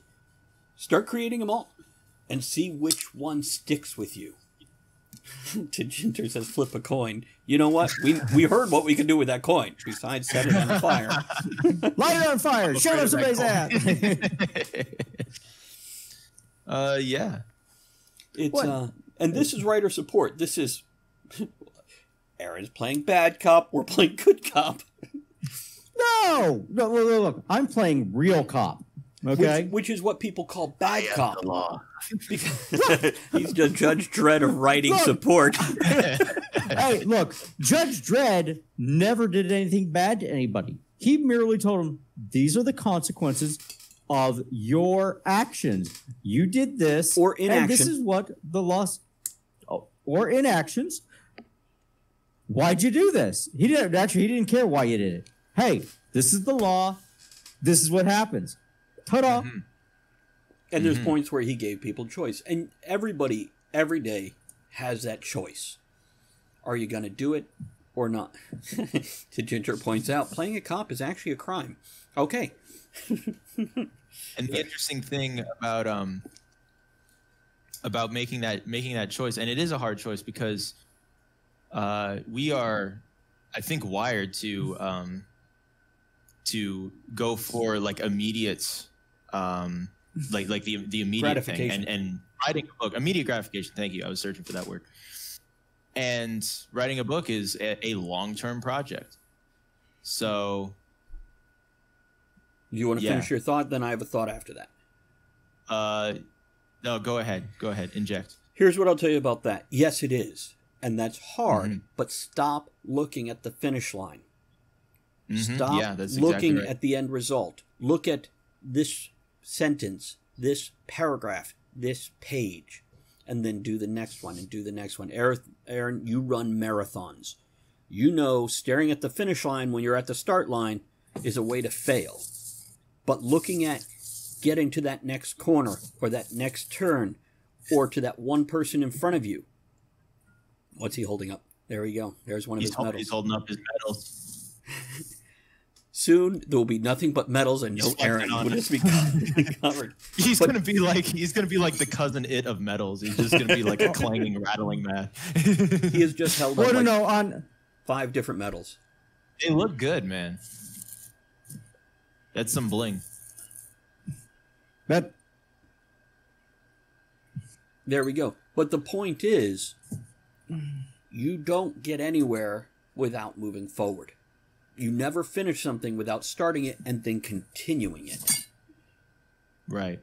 start creating them all and see which one sticks with you. Ginger says flip a coin. You know what? We heard what we could do with that coin besides set it on fire. Light it on fire! Shut up somebody's ass! Yeah. It's and this is writer support. This is Aaron's playing bad cop. We're playing good cop. No, look. I'm playing real cop. Okay, Which is what people call bad cop. Because he's the Judge Dredd of writing support. Hey, look, Judge Dredd never did anything bad to anybody. He merely told him, these are the consequences of your actions. You did this. Or inaction. And this is what the loss... or inactions. Why'd you do this? He didn't care why you did it. Hey, this is the law. This is what happens. Ta-da. Mm-hmm. And there's points where he gave people choice. And everybody, every day, has that choice. Are you going to do it or not? Ginger points out, playing a cop is actually a crime. Okay. And the interesting thing about making that choice, and it is a hard choice because we are, I think, wired to go for like immediate, like the immediate thing, and writing a book, immediate gratification. Thank you. I was searching for that word. And writing a book is a long-term project. So, you want to finish your thought? Then I have a thought after that. No, go ahead. Go ahead. Inject. Here's what I'll tell you about that. Yes, it is. And that's hard, but stop looking at the finish line. Stop looking at the end result. Look at this sentence, this paragraph, this page, and then do the next one and do the next one. Aaron, you run marathons. You know staring at the finish line when you're at the start line is a way to fail. But looking at getting to that next corner or that next turn or to that one person in front of you. What's he holding up? There we go. There's one of his medals. He's holding up his medals. Soon there will be nothing but medals and no Aaron. Will just be covered. He's gonna be like the cousin It of medals. He's just gonna be like a clanging, rattling man. He has just held up on 5 different medals. They look good, man. That's some bling. That. There we go. But the point is, you don't get anywhere without moving forward. You never finish something without starting it and then continuing it. Right.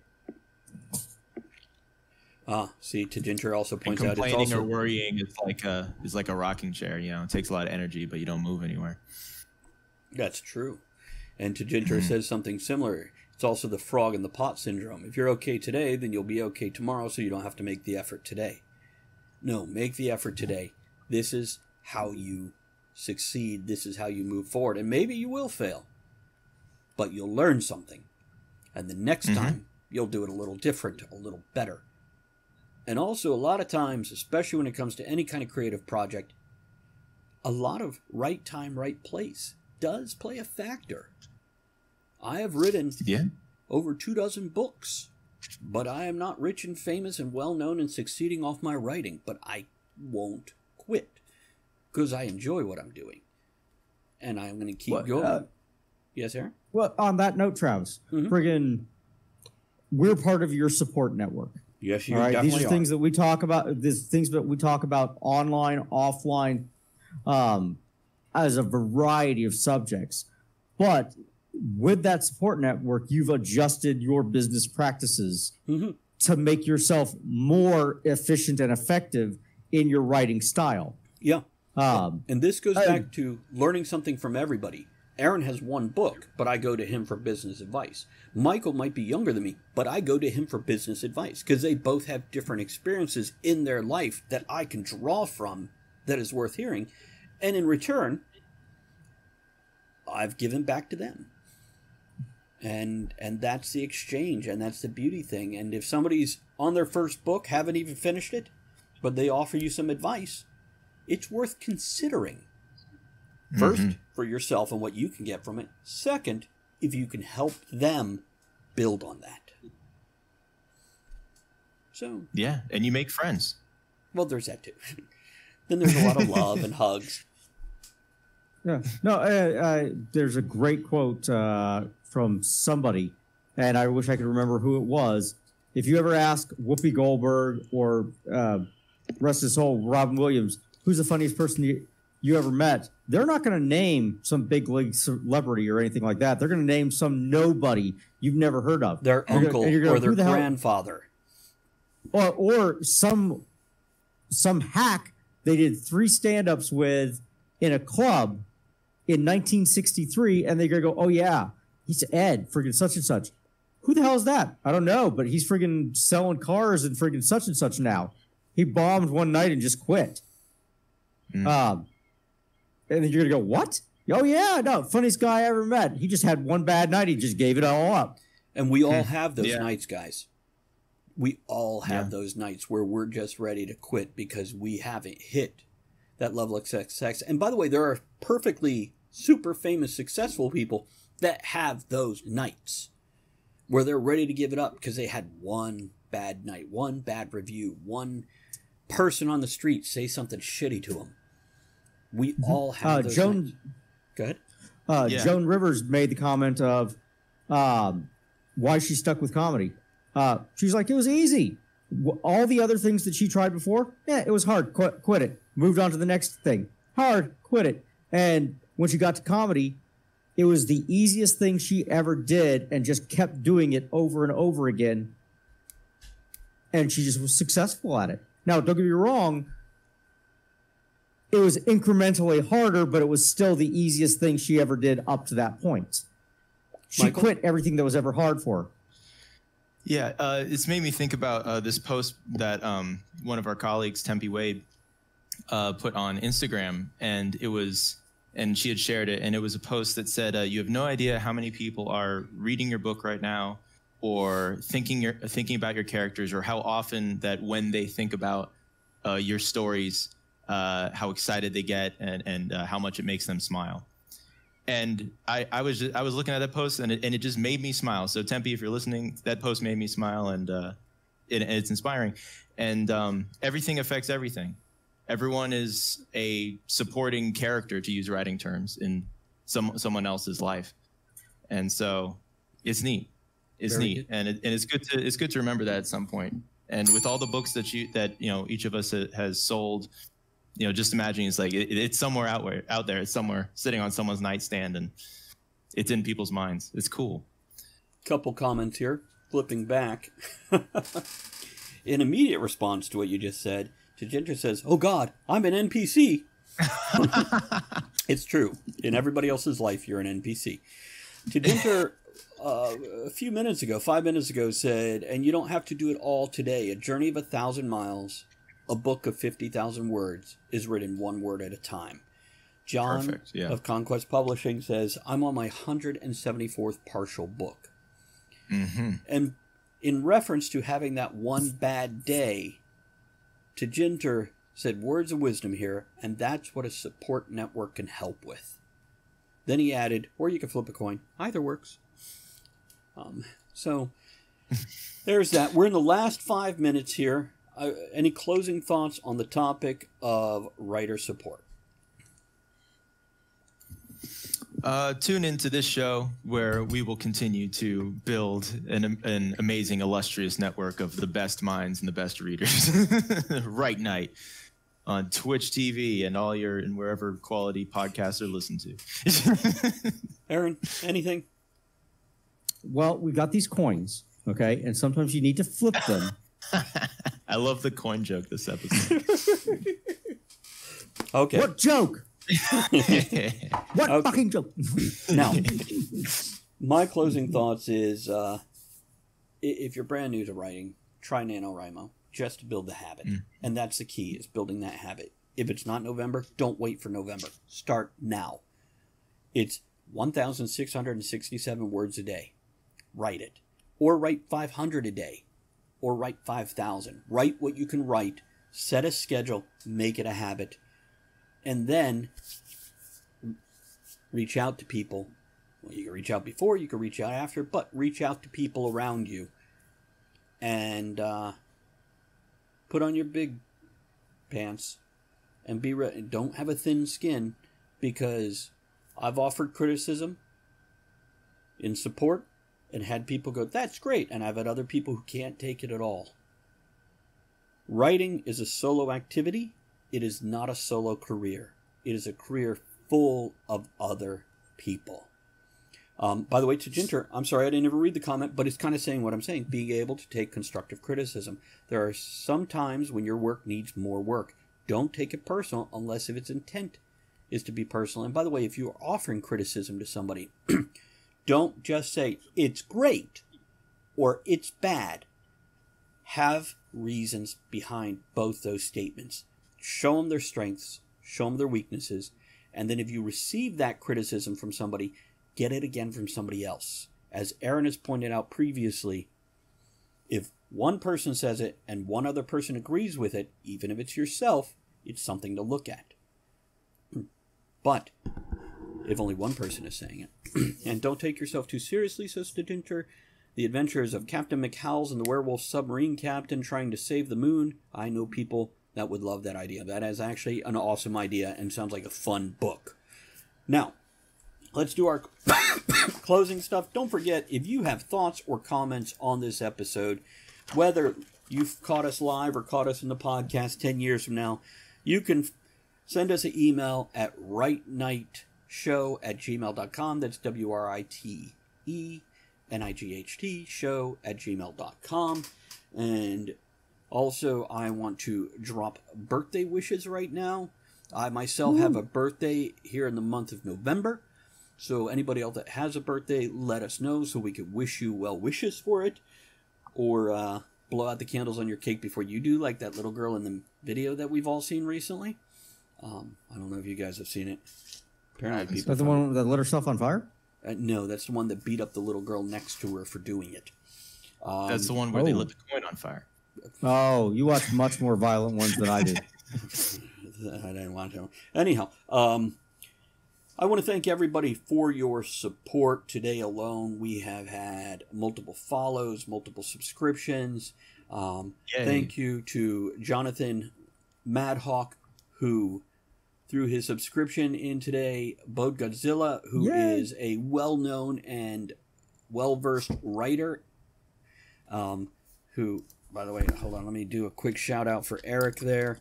See, Ginger also points out it's complaining also or worrying is like a rocking chair. You know, it takes a lot of energy, but you don't move anywhere. That's true. And Ginger says something similar. It's also the frog in the pot syndrome. If you're okay today, then you'll be okay tomorrow, so you don't have to make the effort today. No, make the effort today. This is how you succeed. This is how you move forward. And maybe you will fail, but you'll learn something. And the next time, you'll do it a little different, a little better. And also, a lot of times, especially when it comes to any kind of creative project, a lot of right time, right place does play a factor. I have written over 24 books, but I am not rich and famous and well known and succeeding off my writing. But I won't quit because I enjoy what I'm doing, and I'm going to keep going. Yes, Aaron? Well, on that note, Travis, friggin', we're part of your support network. Yes, you all right? definitely These are things that we talk about. These things that we talk about online, offline, as a variety of subjects. But with that support network, you've adjusted your business practices to make yourself more efficient and effective in your writing style. Yeah. And this goes back to learning something from everybody. Aaron has one book, but I go to him for business advice. Michael might be younger than me, but I go to him for business advice because they both have different experiences in their life that I can draw from that is worth hearing. And in return, I've given back to them. And that's the exchange, and that's the beauty thing. And if somebody's on their first book, haven't even finished it, but they offer you some advice, it's worth considering. First, for yourself and what you can get from it. Second, if you can help them build on that. So yeah, and you make friends. Well, there's that too. Then there's a lot of love and hugs. Yeah. No, there's a great quote from somebody, and I wish I could remember who it was. If you ever ask Whoopi Goldberg or rest his soul, Robin Williams, who's the funniest person you ever met, they're not going to name some big league celebrity or anything like that. They're going to name some nobody you've never heard of. Their uncle or their grandfather. Or some hack they did 3 stand-ups with in a club in 1963, and they're going to go, oh, yeah, he's Ed, friggin' such and such. Who the hell is that? I don't know, but he's friggin' selling cars and friggin' such and such now. He bombed one night and just quit. And then you're going to go, what? Oh, yeah, no, funniest guy I ever met. He just had one bad night. He just gave it all up. And we all have those nights, guys. We all have those nights where we're just ready to quit because we haven't hit that level of success. And by the way, there are perfectly super famous, successful people that have those nights where they're ready to give it up because they had one bad night, one bad review, one person on the street say something shitty to them. We all have those nights. Go ahead. Joan Rivers made the comment of why she stuck with comedy. She's like, it was easy. All the other things that she tried before, it was hard. Quit it. Moved on to the next thing. Hard. Quit it. And when she got to comedy, it was the easiest thing she ever did and just kept doing it over and over again. And she just was successful at it. Now, don't get me wrong. It was incrementally harder, but it was still the easiest thing she ever did up to that point. She quit everything that was ever hard for her. Yeah, it's made me think about this post that one of our colleagues, Tempe Wade, put on Instagram, and she had shared it, and it was a post that said, "You have no idea how many people are reading your book right now, or thinking about your characters, or how often that when they think about your stories, how excited they get, and how much it makes them smile." And I was looking at that post, and it just made me smile. So Tempe, if you're listening, that post made me smile, and it's inspiring. And everything affects everything. Everyone is a supporting character, to use writing terms, in someone else's life, and so it's neat. It's neat, and it's good to remember that at some point. And with all the books that each of us has sold. Just imagining it's like it's somewhere out there. It's somewhere sitting on someone's nightstand, and it's in people's minds. It's cool. Couple comments here, flipping back. In immediate response to what you just said, Ginger says, "Oh God, I'm an NPC." It's true. In everybody else's life, you're an NPC. Ginger, a few minutes ago, 5 minutes ago, said, "And you don't have to do it all today. A journey of 1,000 miles." A book of 50,000 words is written one word at a time. John of Conquest Publishing says, I'm on my 174th partial book. And in reference to having that one bad day, Tejinder said words of wisdom here, and that's what a support network can help with. Then he added, or you can flip a coin. Either works. So there's that. We're in the last 5 minutes here. Any closing thoughts on the topic of writer support? Tune into this show where we will continue to build an amazing, illustrious network of the best minds and the best readers. Right Night on Twitch TV and and wherever quality podcasts are listened to. Aaron, anything? Well, we got these coins, okay, and sometimes you need to flip them. I love the coin joke this episode. Okay. What joke? What fucking joke? Now, my closing thoughts is if you're brand new to writing, try NaNoWriMo just to build the habit. And that's the key, is building that habit. If it's not November, don't wait for November. Start now. It's 1,667 words a day. Write it. Or write 500 a day. Or write 5,000. Write what you can write. Set a schedule. Make it a habit. And then reach out to people. Well, you can reach out before, you can reach out after, but reach out to people around you. And put on your big pants. And be ready. Don't have a thin skin, because I've offered criticism in support and had people go, that's great. And I've had other people who can't take it at all. Writing is a solo activity. It is not a solo career. It is a career full of other people. By the way, to Jinter, I'm sorry I didn't ever read the comment, but it's kind of saying what I'm saying. Being able to take constructive criticism. There are some times when your work needs more work. Don't take it personal unless if its intent is to be personal. And by the way, if you are offering criticism to somebody, don't just say, it's great or it's bad. Have reasons behind both those statements. Show them their strengths, show them their weaknesses, and then if you receive that criticism from somebody, get it again from somebody else. As Aaron has pointed out previously, if one person says it and one other person agrees with it, even if it's yourself, it's something to look at. But if only one person is saying it, and don't take yourself too seriously, says Stidinter, the adventures of Captain McHowell's and the werewolf submarine captain trying to save the moon. I know people that would love that idea. That is actually an awesome idea and sounds like a fun book. Now, let's do our closing stuff. Don't forget, if you have thoughts or comments on this episode, whether you've caught us live or caught us in the podcast 10 years from now, you can send us an email at writenightshow@gmail.com. That's WRITENIGHT show@gmail.com. And also, I want to drop birthday wishes right now. I myself have a birthday here in the month of November. So anybody else that has a birthday, let us know so we could wish you well wishes for it. Or blow out the candles on your cake before you do, like that little girl in the video that we've all seen recently. I don't know if you guys have seen it. Apparently, Is that the one that lit herself on fire? No, that's the one that beat up the little girl next to her for doing it. That's the one where they lit the coin on fire. Oh, you watch much more violent ones than I do. I didn't want to. Anyhow, I want to thank everybody for your support. Today alone, we have had multiple follows, multiple subscriptions. Thank you to Jonathan Madhawk, who threw his subscription in today. Bode Godzilla, who is a well-known and well-versed writer. Who, by the way, hold on, let me do a quick shout-out for Eric there.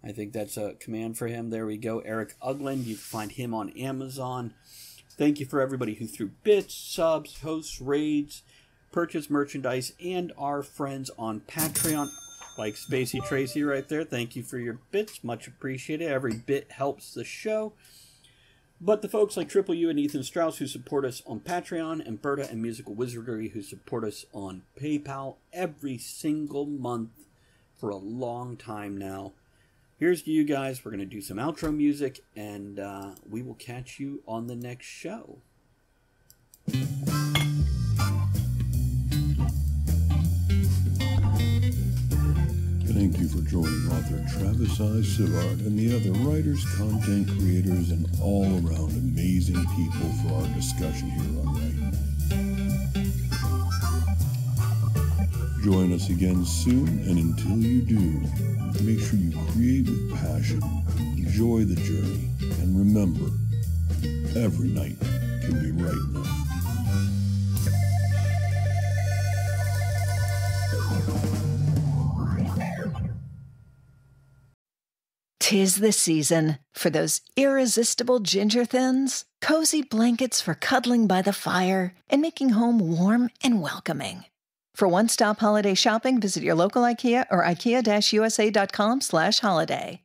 I think that's a command for him. There we go. Eric Ugland. You can find him on Amazon. Thank you for everybody who threw bits, subs, hosts, raids, purchased merchandise, and our friends on Patreon, like Spacey Tracy right there. Thank you for your bits. Much appreciated. Every bit helps the show. But the folks like Triple U and Ethan Strauss who support us on Patreon, and Berta and Musical Wizardry who support us on PayPal every single month for a long time now. Here's to you guys. We're going to do some outro music, and we will catch you on the next show. Thank you for joining author Travis I. Sivart and the other writers, content creators, and all-around amazing people for our discussion here on Writing. Join us again soon, and until you do, make sure you create with passion, enjoy the journey, and remember, every night can be right now. 'Tis the season for those irresistible ginger thins, cozy blankets for cuddling by the fire, and making home warm and welcoming. For one-stop holiday shopping, visit your local IKEA or ikea-usa.com/holiday.